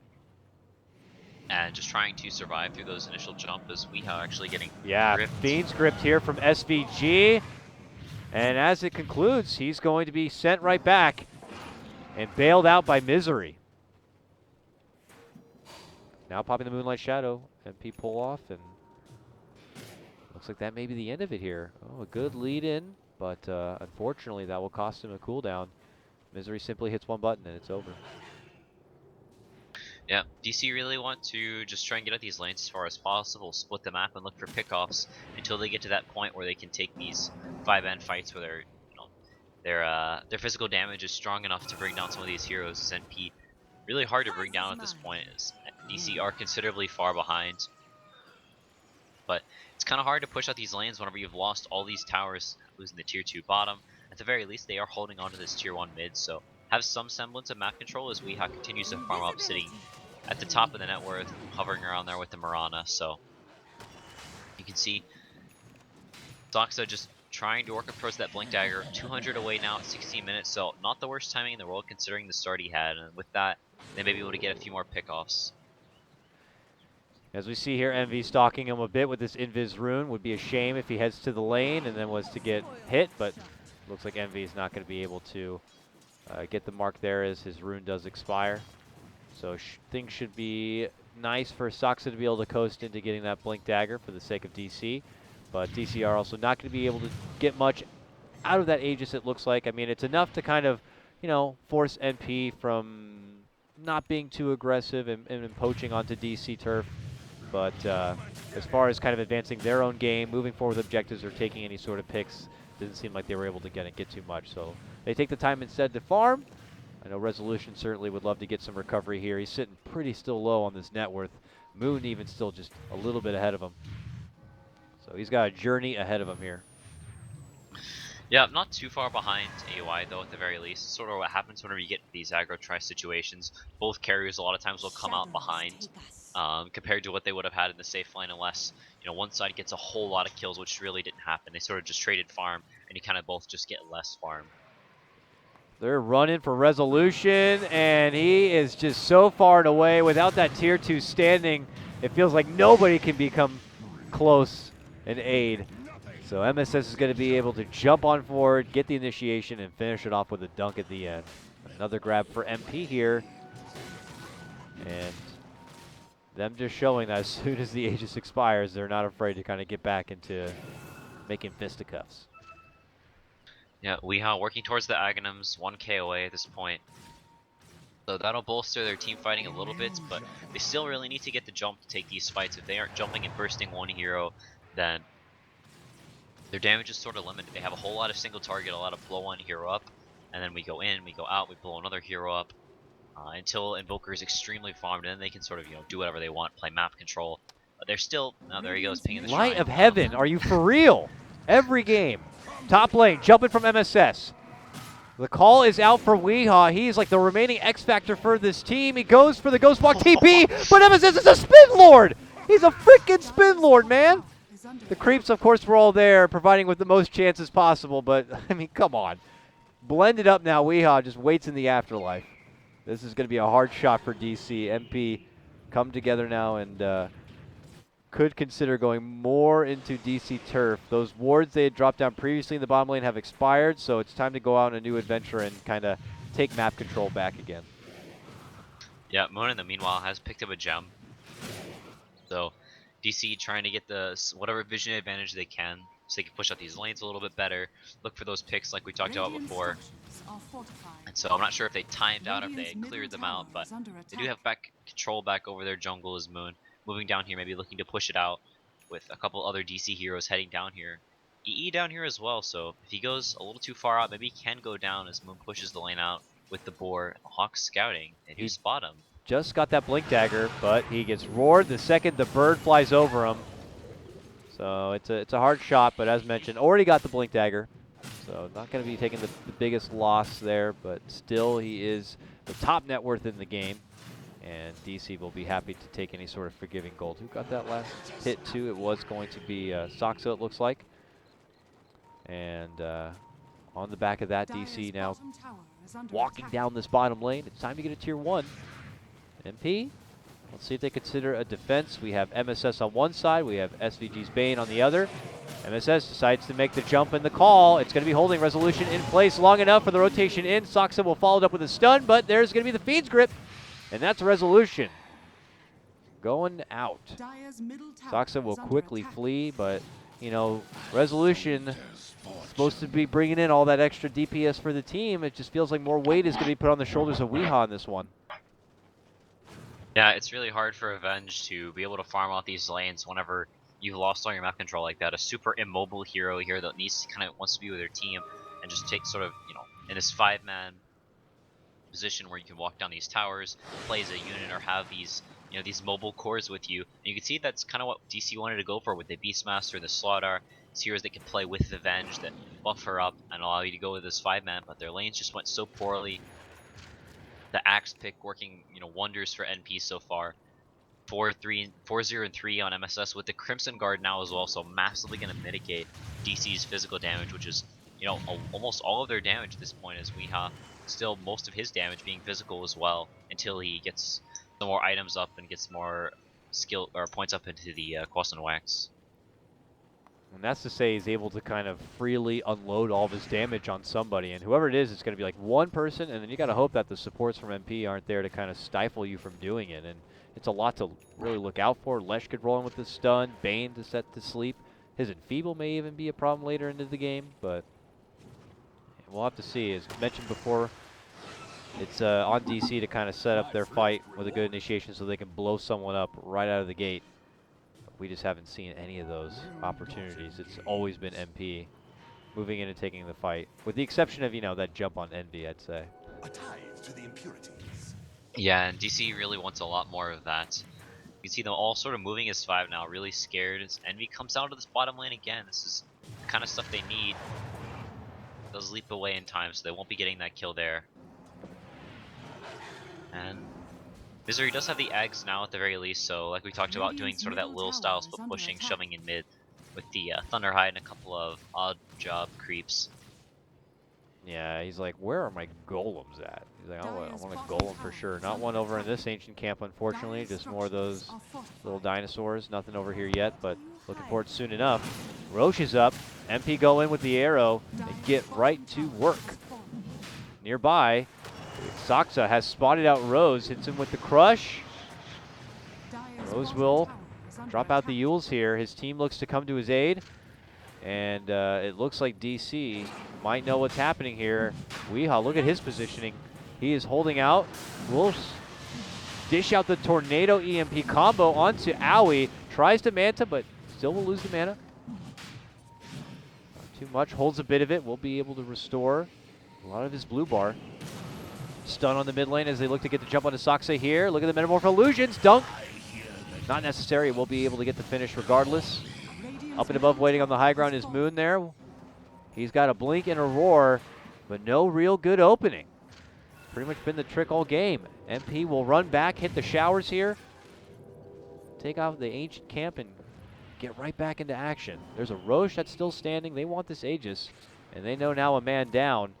And just trying to survive through those initial jump as we are actually getting gripped. Fiend's gripped here from SVG. And as it concludes, he's going to be sent right back and bailed out by Misery. Now popping the Moonlight Shadow, MP pull off, and looks like that may be the end of it here. Oh, a good lead in, but unfortunately that will cost him a cooldown. Misery simply hits one button and it's over. Yeah, DC really want to just try and get at these lanes as far as possible, split the map and look for pickoffs until they get to that point where they can take these 5N fights where their physical damage is strong enough to bring down some of these heroes. As NP really hard to bring down at this point, as DC are considerably far behind. But it's kind of hard to push out these lanes whenever you've lost all these towers, losing the tier 2 bottom. At the very least, they are holding on to this tier 1 mid, so have some semblance of map control as Weehaw continues to farm up, sitting at the top of the net worth, hovering around there with the Marana. So you can see Doxa just trying to work approach that Blink Dagger, 200 away now at 16 minutes, so not the worst timing in the world considering the start he had, and with that, they may be able to get a few more pickoffs. As we see here, Envy stalking him a bit with this Invis rune. Would be a shame if he heads to the lane and then was to get hit, but looks like Envy is not going to be able to get the mark there as his rune does expire. So things should be nice for Soxa to be able to coast into getting that Blink Dagger for the sake of DC. But DC are also not going to be able to get much out of that Aegis, it looks like. I mean, it's enough to kind of, force NP from not being too aggressive and poaching onto DC turf. But as far as kind of advancing their own game, moving forward with objectives or taking any sort of picks, didn't seem like they were able to get too much. So they take the time instead to farm. I know Resolution certainly would love to get some recovery here. He's sitting pretty still low on this net worth. Moon even still just a little bit ahead of him. So he's got a journey ahead of him here. Yeah, not too far behind AY though at the very least. Sort of what happens whenever you get these aggro try situations. Both carriers a lot of times will come out behind compared to what they would have had in the safe lane, unless one side gets a whole lot of kills, which really didn't happen. They sort of just traded farm, and you kind of both just get less farm. They're running for Resolution, and he is just so far and away. Without that tier 2 standing, it feels like nobody can become close and aid. So MSS is going to be able to jump on forward, get the initiation, and finish it off with a dunk at the end. Another grab for MP here. And them just showing that as soon as the Aegis expires, they're not afraid to kind of get back into making fisticuffs. Yeah, Weehaw working towards the Aghanims, 1k away at this point. So that'll bolster their team fighting a little bit, but they still really need to get the jump to take these fights. If they aren't jumping and bursting one hero, then their damage is sort of limited. They have a whole lot of single target, a lot of blow one hero up, and then we go in, we go out, we blow another hero up until Invoker is extremely farmed, and then they can sort of do whatever they want, play map control. But they're still there he goes, pinging the Light shrine. of heaven, are you for real? Every game. Top lane, jumping from MSS. The call is out for Weehaw. He's like the remaining X Factor for this team. He goes for the Ghost Block TP, but MSS is a Spin Lord! He's a freaking Spin Lord, man! The creeps, of course, were all there, providing with the most chances possible, but, I mean, come on. Blended up now, Weehaw just waits in the afterlife. This is going to be a hard shot for DC. MP come together now and could consider going more into DC turf. Those wards they had dropped down previously in the bottom lane have expired, so it's time to go out on a new adventure and kind of take map control back again. Yeah, Moon in the meanwhile has picked up a gem. So DC trying to get the whatever vision advantage they can so they can push out these lanes a little bit better, look for those picks like we talked about before. And so I'm not sure if they timed out or if they cleared them out, but they do have back control back over their jungle as Moon. Moving down here, maybe looking to push it out with a couple other DC heroes heading down here. EE down here as well, so if he goes a little too far out, maybe he can go down as Moon pushes the lane out with the boar. Hawk scouting, and you spot him. Just got that Blink Dagger, but he gets roared the second the bird flies over him. So it's a hard shot, but as mentioned, already got the Blink Dagger. So not going to be taking the biggest loss there, but still he is the top net worth in the game. And DC will be happy to take any sort of forgiving gold. Who got that last hit too? It was going to be Soxo, it looks like. And on the back of that, DC now walking down this bottom lane. It's time to get a tier 1. MP, let's see if they consider a defense. We have MSS on one side. We have SVG's Bane on the other. MSS decides to make the jump and the call. It's going to be holding Resolution in place long enough for the rotation in. Soxa will follow it up with a stun, but there's going to be the Fiend's Grip. And that's Resolution going out. Soxa will quickly flee, but, you know, Resolution supposed to be bringing in all that extra DPS for the team. It just feels like more weight is going to be put on the shoulders of Weehaw in this one. Yeah, it's really hard for Avenge to be able to farm out these lanes whenever you've lost all your map control like that. A super immobile hero here that needs to wants to be with their team and just take sort of, in this 5-man position where you can walk down these towers, play as a unit, or have these these mobile cores with you. And you can see that's kind of what DC wanted to go for with the Beastmaster, the Slaughter. It's heroes that can play with Avenge that buff her up and allow you to go with this 5-man, but their lanes just went so poorly. The Axe pick working wonders for NP so far. 4-0 and 3 on MSS with the Crimson Guard now as well, so massively going to mitigate DC's physical damage, which is almost all of their damage at this point, as Weehaw still most of his damage being physical as well, until he gets some more items up and gets more skill or points up into the Quas and Wax. And that's to say he's able to kind of freely unload all of his damage on somebody. And whoever it is, it's going to be like one person, and then you got to hope that the supports from MP aren't there to kind of stifle you from doing it. And it's a lot to really look out for. Lesh could roll in with the stun, Bane to set to sleep. His Enfeeble may even be a problem later into the game, but we'll have to see. As mentioned before, it's on DC to kind of set up their fight with a good initiation so they can blow someone up right out of the gate. We just haven't seen any of those opportunities. It's always been MP moving in and taking the fight, with the exception of, that jump on Envy, I'd say. A tithe to the impurities. Yeah, and DC really wants a lot more of that. You can see them all sort of moving as 5 now, really scared. As Envy comes out of this bottom lane again. This is the kind of stuff they need. Those leap away in time, so they won't be getting that kill there. And Misery does have the eggs now at the very least, so like we talked about, doing sort of that Lil style split pushing, shoving in mid with the Thunderhide and a couple of odd job creeps. Yeah, he's like, where are my golems at? He's like, I want a golem for sure. Not one over in this ancient camp, unfortunately, just more of those little dinosaurs. Nothing over here yet, but looking for it soon enough. Roche is up. MP go in with the arrow and get right to work. Nearby, Soxa has spotted out Rose, hits him with the crush. Rose will drop out the Yules here. His team looks to come to his aid. And it looks like DC might know what's happening here. Weehaw, look at his positioning. He is holding out. Will dish out the Tornado EMP combo onto Owie. Tries to Manta, but still will lose the mana. too much. Holds a bit of it. Will be able to restore a lot of his blue bar. Stun on the mid lane as they look to get the jump onto Saksa here. Look at the Metamorph Illusions. Dunk. Not necessary. We'll be able to get the finish regardless. Up and above, waiting on the high ground is Moon there. He's got a blink and a roar, but no real good opening. Pretty much been the trick all game. MP will run back, hit the showers here, take out the ancient camp, and get right back into action. There's a Roche that's still standing. They want this Aegis, and they know now a man down.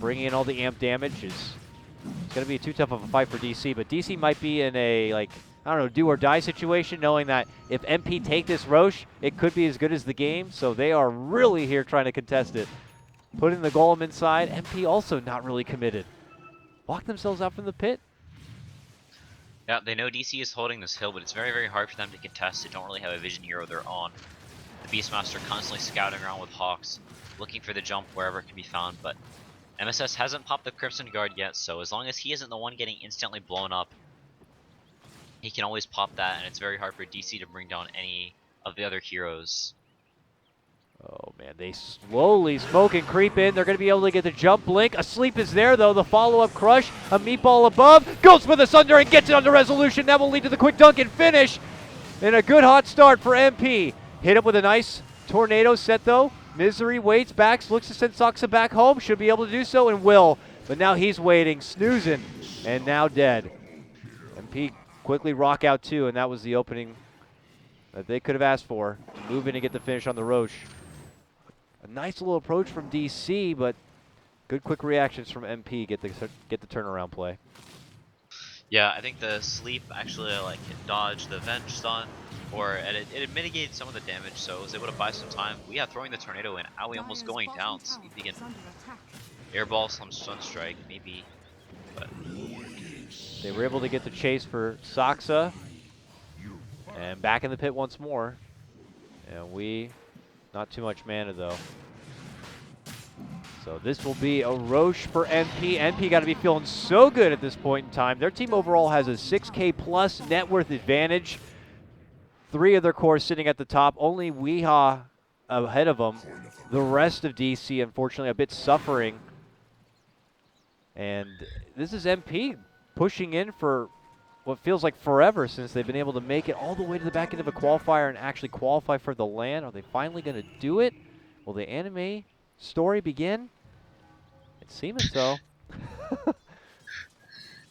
Bringing in all the amp damage is it's going to be too tough of a fight for DC, but DC might be in a, like, I don't know, do or die situation, knowing that if MP take this Roche, it could be as good as the game, so they are really here trying to contest it. Putting the Golem inside, MP also not really committed. Walk themselves out from the pit. Yeah, they know DC is holding this hill, but it's very, very hard for them to contest. They don't really have a vision hero they're on. The Beastmaster constantly scouting around with Hawks, looking for the jump wherever it can be found, but MSS hasn't popped the Crimson Guard yet, so as long as he isn't the one getting instantly blown up, he can always pop that, and it's very hard for DC to bring down any of the other heroes. Oh man, they slowly smoke and creep in. They're going to be able to get the jump blink. Asleep is there though, the follow-up crush. A meatball above, goes for the Sunder and gets it under resolution. That will lead to the quick dunk and finish. And a good hot start for MP. Hit him with a nice tornado set though. Misery waits, backs, looks to send Saksa back home. Should be able to do so and will. But now he's waiting, snoozing, and now dead. MP quickly rock out too, and that was the opening that they could have asked for. Move in and get the finish on the Roche. A nice little approach from DC, but good quick reactions from MP get the turnaround play. Yeah, I think the sleep actually like dodged the Venge stun, or it mitigated some of the damage, so it was able to buy some time. We are throwing the tornado in. Owie almost going down. Sleep again. Airball, some stun strike, maybe, but they were able to get the chase for Saksa, and back in the pit once more. And we, not too much mana though. So this will be a Roche for MP. MP got to be feeling so good at this point in time. Their team overall has a 6K plus net worth advantage. 3 of their cores sitting at the top. Only Weehaw ahead of them. The rest of DC, unfortunately, a bit suffering. And this is MP pushing in for what feels like forever since they've been able to make it all the way to the back end of a qualifier and actually qualify for the LAN. Are they finally going to do it? Will the anime story begin? It's seeming so.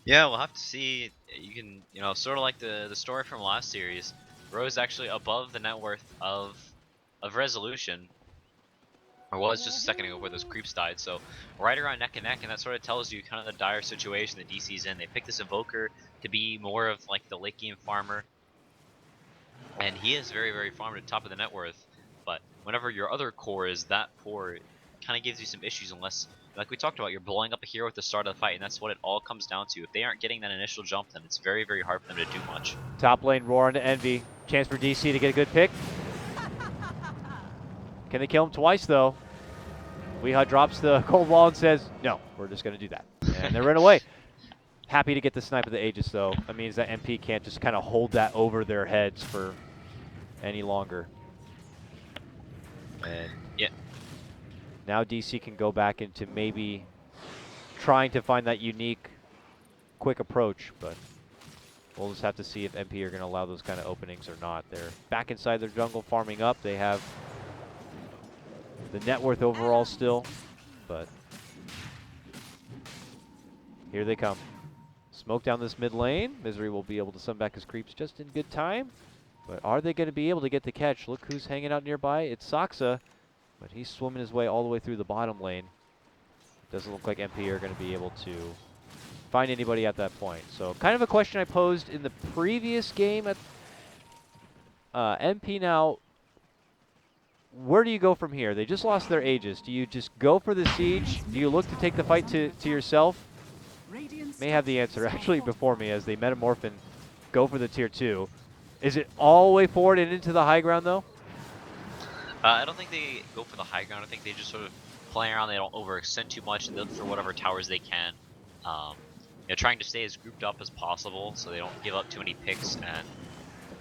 yeah, we'll have to see. You can, sort of like the story from last series. Rose actually above the net worth of Resolution, or was just a second ago where those creeps died. So right around neck and neck, and that sort of tells you kind of the dire situation that DC's in. They picked this Invoker to be more of like the late game farmer, and he is very, very farmed at top of the net worth. But whenever your other core is that poor, it kind of gives you some issues unless, like we talked about, you're blowing up a hero at the start of the fight, and that's what it all comes down to. If they aren't getting that initial jump, then it's very, very hard for them to do much. Top lane roar into Envy. Chance for DC to get a good pick. Can they kill him twice though? Weehaw drops the cold wall and says, no, we're just going to do that. And they run away. Happy to get the snipe of the Aegis though. That means that MP can't just kind of hold that over their heads for any longer. And yeah, now DC can go back into maybe trying to find that unique, quick approach, but we'll just have to see if MP are going to allow those kind of openings or not. They're back inside their jungle farming up. They have the net worth overall still, but here they come. Smoke down this mid lane. Misery will be able to send back his creeps just in good time. But are they going to be able to get the catch? Look who's hanging out nearby. It's Saksa, but he's swimming his way all the way through the bottom lane. Doesn't look like MP are going to be able to find anybody at that point. So kind of a question I posed in the previous game at MP now. Where do you go from here? They just lost their Aegis. Do you just go for the siege? Do you look to take the fight to yourself? May have the answer actually before me as they metamorph and go for the tier 2. Is it all the way forward and into the high ground though? I don't think they go for the high ground. I think they just sort of play around. They don't overextend too much. They look for whatever towers they can. Trying to stay as grouped up as possible so they don't give up too many picks and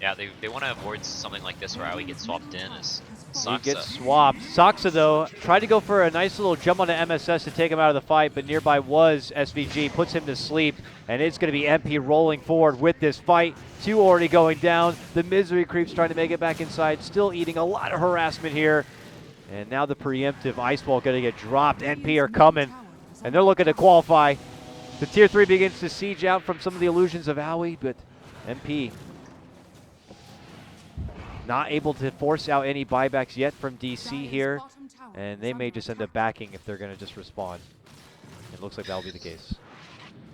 Yeah, they want to avoid something like this where Aoi gets swapped in as He Saksa. gets swapped. Saksa, though, tried to go for a nice little jump onto MSS to take him out of the fight, but nearby was SVG, puts him to sleep, and it's going to be MP rolling forward with this fight. 2 already going down. The Misery Creeps trying to make it back inside, still eating a lot of harassment here. And now the preemptive Ice Wall going to get dropped. NP are coming, and they're looking to qualify. The Tier 3 begins to siege out from some of the illusions of Aoi, but MP not able to force out any buybacks yet from DC here, and they may just end up backing if they're going to just respawn. It looks like that'll be the case.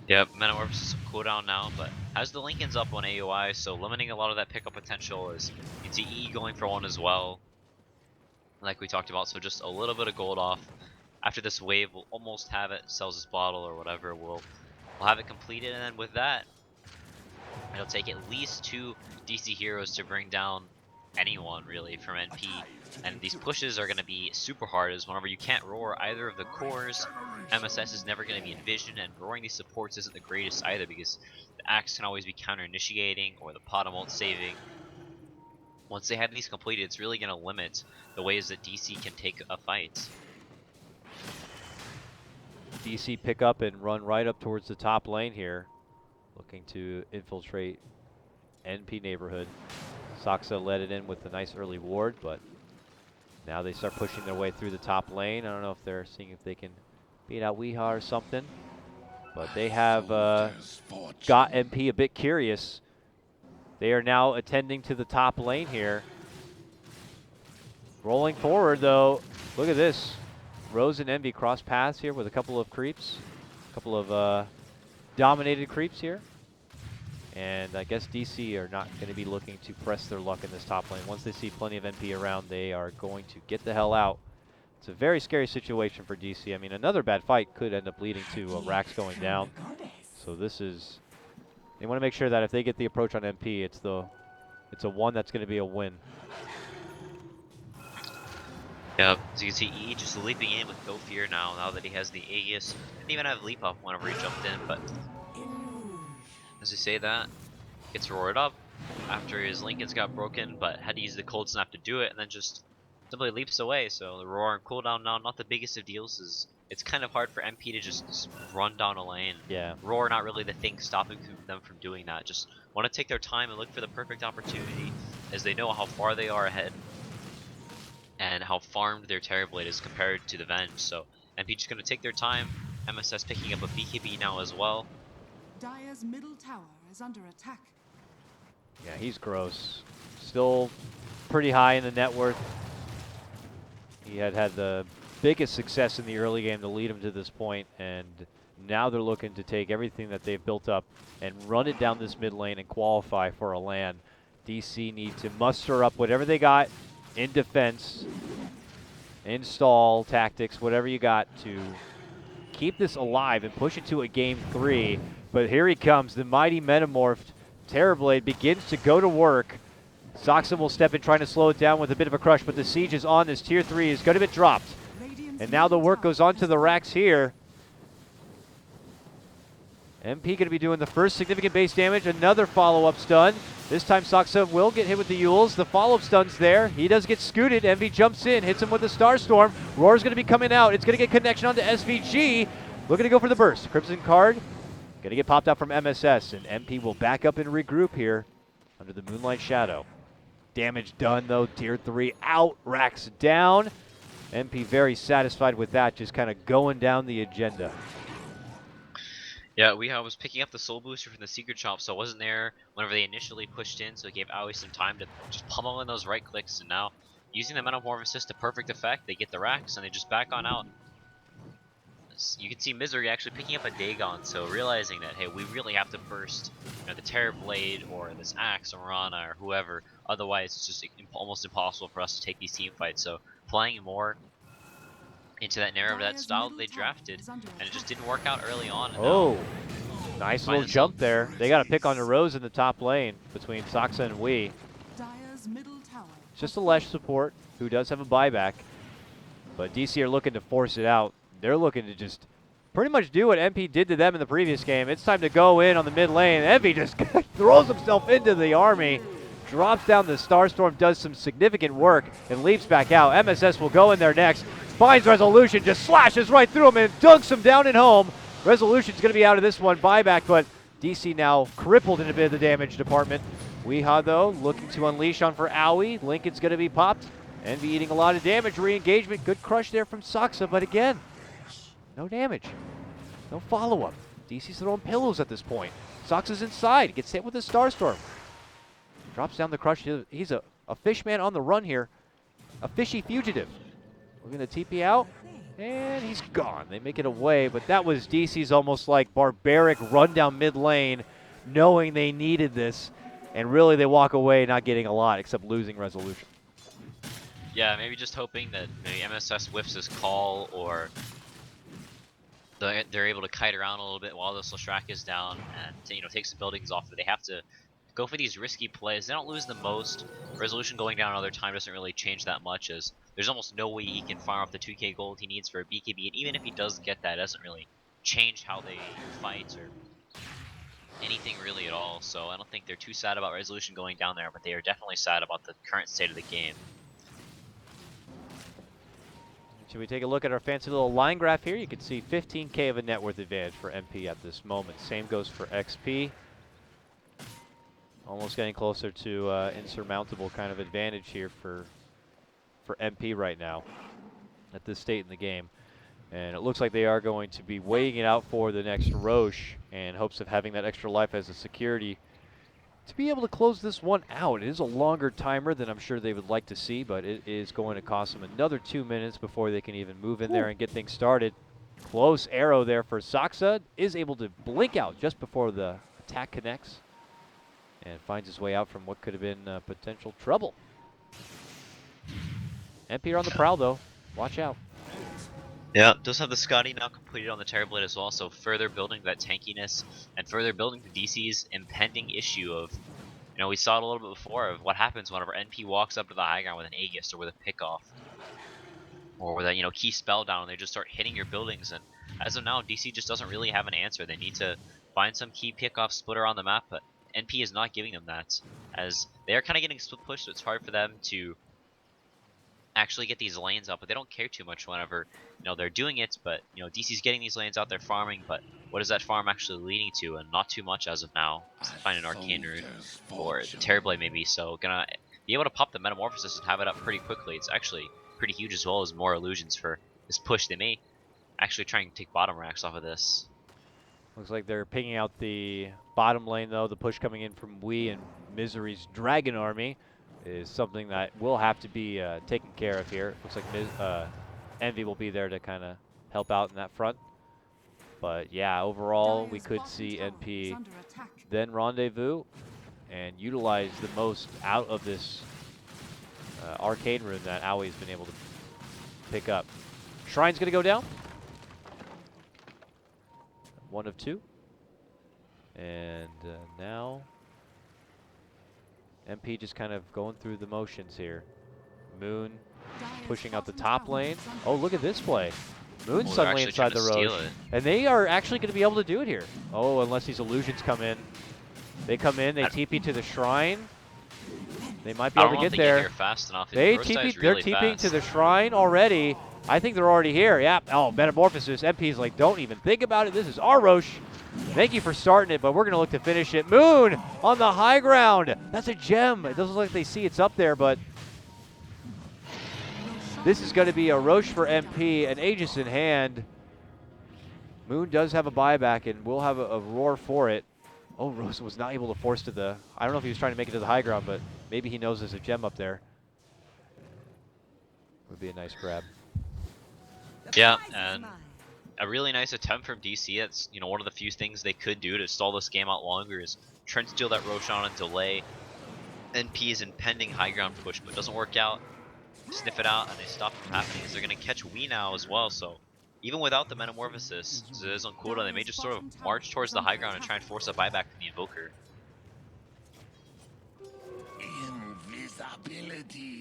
Yep, Metamorphosis is some cooldown now, but has the Lincolns up on AOI, so limiting a lot of that pickup potential is you can see E going for one as well, like we talked about, so just a little bit of gold off. After this wave, we'll almost have it, sells his bottle or whatever, we'll have it completed, and then with that, it'll take at least 2 DC heroes to bring down anyone really from NP, and these pushes are going to be super hard as whenever you can't roar either of the cores, MSS is never going to be envisioned, and roaring these supports isn't the greatest either because the Axe can always be counter initiating or the Potom ult saving. Once they have these completed, it's really going to limit the ways that DC can take a fight. DC pick up and run right up towards the top lane here, looking to infiltrate NP neighborhood. Saksa led it in with a nice early ward, but now they start pushing their way through the top lane. I don't know if they're seeing if they can beat out Weeha or something, but they have got MP a bit curious. They are now attending to the top lane here. Rolling forward though, look at this. Rose and Envy cross paths here with a couple of creeps, a couple of dominated creeps here. And I guess DC are not going to be looking to press their luck in this top lane. Once they see plenty of NP around, they are going to get the hell out. It's a very scary situation for DC. I mean, another bad fight could end up leading to Rax going down. So this is, they want to make sure that if they get the approach on NP, it's a one that's going to be a win. Yep, as you can see E just leaping in with no fear now that he has the Aegis. Didn't even have leap up whenever he jumped in, but as you say that, gets roared up after his Lincolns got broken, but had to use the cold snap to do it, and then just simply leaps away. So the roar and cooldown now, not the biggest of deals. Is it's kind of hard for MP to just run down a lane. Yeah. Roar not really the thing stopping them from doing that. Just want to take their time and look for the perfect opportunity, as they know how far they are ahead and how farmed their Terrorblade is compared to the Venge. So MP just gonna take their time. MSS picking up a BKB now as well. Dire's middle tower is under attack. Yeah, he's gross. Still pretty high in the net worth. He had the biggest success in the early game to lead him to this point, and now they're looking to take everything that they've built up and run it down this mid lane and qualify for a LAN. DC need to muster up whatever they got in defense, install tactics, whatever you got to keep this alive and push it to a game 3. But here he comes, the mighty metamorphed Terrorblade begins to go to work. Saksa will step in trying to slow it down with a bit of a crush, but the siege is on. This tier 3 is going to get dropped. And now the work goes on to the Rax here. MP going to be doing the first significant base damage, another follow-up stun. This time Saksa will get hit with the Yules. The follow-up stun's there. He does get scooted. Envy jumps in, hits him with the Starstorm. Roar's going to be coming out. It's going to get connection onto SVG. Looking to go for the burst. Crimson card. Going to get popped out from MSS, and MP will back up and regroup here under the Moonlight Shadow. Damage done though, tier 3 out, Rax down. MP very satisfied with that, just kind of going down the agenda. Yeah, Weeha was picking up the soul booster from the secret shop, so it wasn't there whenever they initially pushed in, so it gave Aoi some time to just pummel in those right clicks, and now using the Metamorphosis to perfect effect, they get the Rax and they just back on out. You can see Misery actually picking up a Dagon, so realizing that, hey, we really have to burst the Terrorblade or this Axe or Rana or whoever, otherwise it's just almost impossible for us to take these team fights. So playing more into that narrow that style that they drafted, and it just didn't work out early on. Oh, nice little jump there. They got to pick on the Rose in the top lane between Saksa and Wii. It's just a Lesh support who does have a buyback, but DC are looking to force it out. They're looking to just pretty much do what MP did to them in the previous game. It's time to go in on the mid lane. Envy just throws himself into the army. drops down the Starstorm, does some significant work, and leaps back out. MSS will go in there next. Finds Resolution, just slashes right through him and dunks him down and home. Resolution's going to be out of this one. Buyback, but DC now crippled in a bit of the damage department. Weehaw, though, looking to unleash on for Owie. Lincoln's going to be popped. Envy eating a lot of damage. Re-engagement. Good crush there from Saksa, but again, no damage. No follow-up. DC's throwing pillows at this point. Saksa's inside. Gets hit with a Starstorm. Drops down the crush. He's a fishman on the run here. A fishy fugitive. We're going to TP out. And he's gone. They make it away, but that was DC's almost like barbaric run down mid lane, knowing they needed this. And really, they walk away not getting a lot except losing Resolution. Yeah, maybe just hoping that maybe MSS whiffs his call, or they're able to kite around a little bit while the Leshrac is down and take some buildings off. But they have to go for these risky plays. They don't lose the most. Resolution going down another time doesn't really change that much, as there's almost no way he can fire off the 2k gold he needs for a BKB. And even if he does get that, it doesn't really change how they fight or anything really at all. So I don't think they're too sad about Resolution going down there, but they are definitely sad about the current state of the game. Should we take a look at our fancy little line graph here? You can see 15k of a net worth advantage for MP at this moment. Same goes for XP. Almost getting closer to insurmountable kind of advantage here for MP right now at this state in the game. And it looks like they are going to be weighing it out for the next Roche in hopes of having that extra life as a security to be able to close this one out. It is a longer timer than I'm sure they would like to see, but it is going to cost them another 2 minutes before they can even move in there and get things started. Close arrow there for Saksa. Is able to blink out just before the attack connects and finds his way out from what could have been potential trouble. MP are on the prowl, though. Watch out. Yeah, does have the Scotty now completed on the Terrorblade as well, so further building that tankiness and further building the DC's impending issue of, we saw it a little bit before, of what happens whenever NP walks up to the high ground with an Aegis or with a pickoff. Or with a, key spell down, and they just start hitting your buildings, and as of now, DC just doesn't really have an answer. They need to find some key pickoff splitter on the map, but NP is not giving them that, as they are kind of getting split pushed, so it's hard for them to actually get these lanes up, but they don't care too much whenever they're doing it. But DC's getting these lanes out, they're farming, but what is that farm actually leading to? And not too much as of now. Find an arcane root or Terrorblade maybe, so gonna be able to pop the Metamorphosis and have it up pretty quickly. It's actually pretty huge, as well as more illusions for this push. They may actually try and take bottom racks off of this. Looks like they're pinging out the bottom lane, though. The push coming in from Wii and Misery's Dragon Army is something that will have to be taken care of here. Looks like Envy will be there to kind of help out in that front. But yeah, overall, we could see NP then rendezvous and utilize the most out of this arcane rune that Owie's been able to pick up. Shrine's going to go down. 1 of 2. And now MP just kind of going through the motions here. Moon pushing out the top lane. Oh, look at this play. Moon's suddenly inside the Roche. And they are actually going to be able to do it here. Oh, unless these illusions come in. They come in, they TP to the Shrine. They might be able to get there. They're TPing to the Shrine already. I think they're already here. Yeah. Oh, Metamorphosis. MP's like, don't even think about it. This is our Roche. Thank you for starting it, but we're going to look to finish it. Moon on the high ground. That's a gem. It doesn't look like they see it's up there, but this is going to be a Roche for MP, an Aegis in hand. Moon does have a buyback, and we'll have a roar for it. Oh, Rose was not able to force to the... I don't know if he was trying to make it to the high ground, but maybe he knows there's a gem up there. Would be a nice grab. Yeah, and a really nice attempt from DC. That's one of the few things they could do to stall this game out longer, is try and steal that Roshan and delay NP's impending high ground push, but it doesn't work out. Sniff it out, and they stop from happening. They're going to catch Wii now as well, so even without the Metamorphosis, so it is on cooldown, they may just sort of march towards the high ground and try and force a buyback from the Invoker.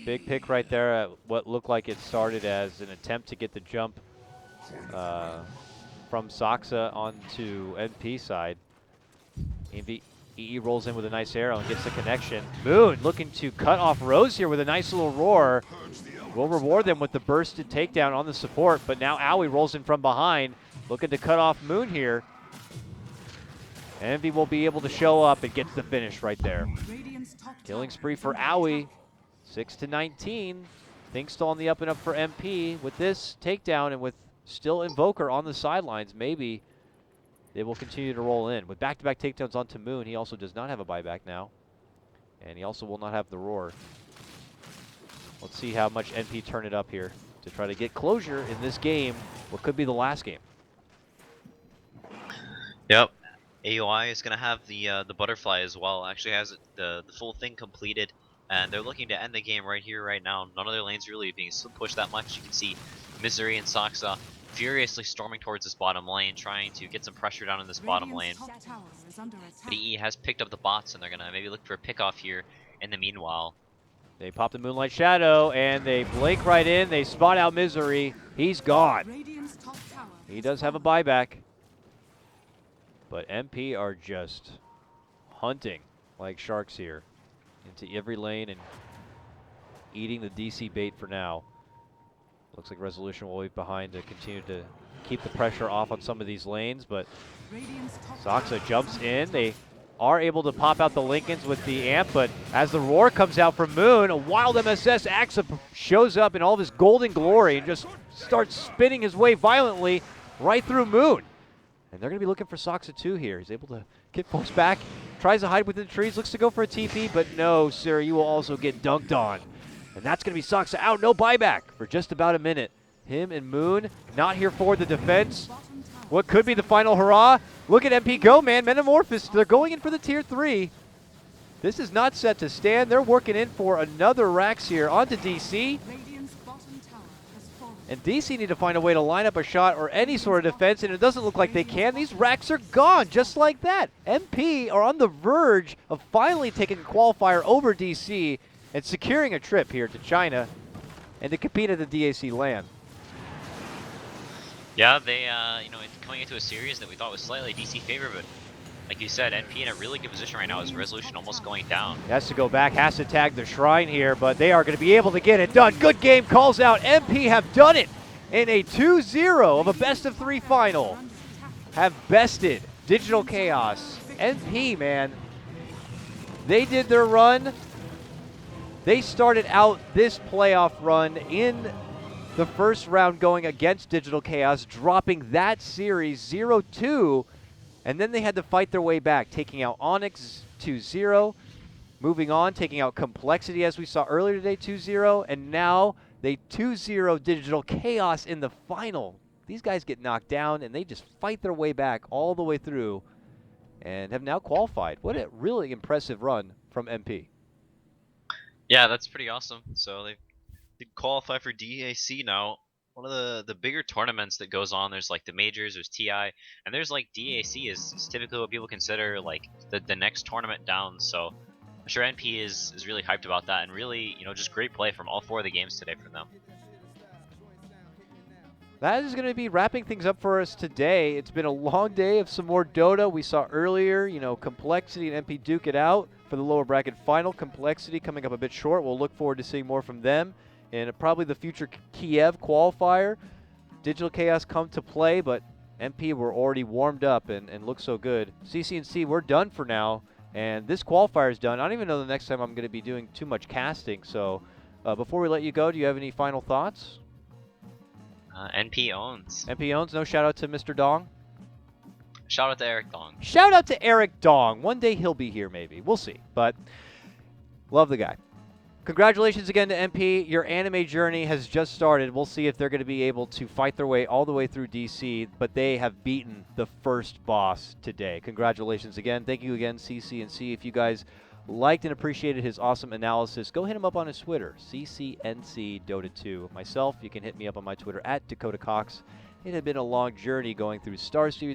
Big pick right there at what looked like it started as an attempt to get the jump from Saksa onto NP side. EE rolls in with a nice arrow and gets the connection. Moon looking to cut off Rose here with a nice little roar. Will reward them with the bursted takedown on the support, but now Aoi rolls in from behind, looking to cut off Moon here. Envy will be able to show up and gets the finish right there. Killing spree for Aoi, 6-19. Things still on the up and up for MP. With this takedown and with still Invoker on the sidelines, maybe they will continue to roll in. With back-to-back takedowns onto Moon, he also does not have a buyback now. And he also will not have the roar. Let's see how much NP turn it up here to try to get closure in this game, what could be the last game. Yep. AOI is going to have the butterfly as well. Actually has the full thing completed, and they're looking to end the game right here, right now. None of their lanes really being pushed that much. You can see Misery and Saksa furiously storming towards this bottom lane, trying to get some pressure down in this bottom lane. DE has picked up the bots, and they're going to maybe look for a pickoff here in the meanwhile. They pop the Moonlight Shadow, and they blink right in. They spot out Misery. He's gone. He does have a buyback. But MP are just hunting like sharks here into every lane and eating the DC bait for now. Looks like Resolution will be behind to continue to keep the pressure off on some of these lanes, but Saksa jumps in. They are able to pop out the Lincolns with the amp, but as the roar comes out from Moon, a wild MSS Axa shows up in all of his golden glory and just starts spinning his way violently right through Moon. And they're going to be looking for Saksa too here. He's able to get folks back, tries to hide within the trees, looks to go for a TP, but no, sir, you will also get dunked on. And that's going to be Saksa out, no buyback for just about a minute. Him and Moon not here for the defense. What could be the final hurrah? Look at MP go, man. Metamorphosis, they're going in for the tier 3. This is not set to stand. They're working in for another Rax here onto DC. And DC need to find a way to line up a shot or any sort of defense, and it doesn't look like they can. These Racks are gone just like that. MP are on the verge of finally taking a qualifier over DC and securing a trip here to China and to compete at the DAC LAN. Yeah, they, coming into a series that we thought was slightly DC favor, but like you said, NP in a really good position right now as Resolution almost going down. He has to go back, has to tag the Shrine here, but they are going to be able to get it done. Good game calls out. MP have done it in a 2-0 of a best-of-3 final. Have bested Digital Chaos. NP, man, they did their run. They started out this playoff run in the first round going against Digital Chaos, dropping that series 0-2, and then they had to fight their way back, taking out Onyx 2-0, moving on, taking out Complexity as we saw earlier today 2-0, and now they 2-0 Digital Chaos in the final. These guys get knocked down, and they just fight their way back all the way through and have now qualified. What a really impressive run from MP. Yeah, that's pretty awesome. So they qualify for DAC now. One of the bigger tournaments that goes on. There's like the majors, there's TI, and there's like DAC is typically what people consider like the next tournament down. So I'm sure NP is really hyped about that, and really, just great play from all 4 of the games today from them. That is going to be wrapping things up for us today. It's been a long day of some more Dota. We saw earlier, Complexity and MP duke it out for the lower bracket final. Complexity coming up a bit short. We'll look forward to seeing more from them. And probably the future Kiev qualifier. Digital Chaos come to play, but MP were already warmed up and look so good. CC&C, we're done for now, and this qualifier is done. I don't even know the next time I'm going to be doing too much casting, so before we let you go, do you have any final thoughts? NP owns. MP owns, no shout out to Mr. Dong? Shout out to Eric Dong. Shout out to Eric Dong. One day he'll be here maybe. We'll see, but love the guy. Congratulations again to MP. Your anime journey has just started. We'll see if they're going to be able to fight their way all the way through DC, but they have beaten the first boss today. Congratulations again. Thank you again, CC&C. If you guys liked and appreciated his awesome analysis, go hit him up on his Twitter, CCNC Dota 2. Myself, you can hit me up on my Twitter at Dakota Cox. It had been a long journey going through Star Series.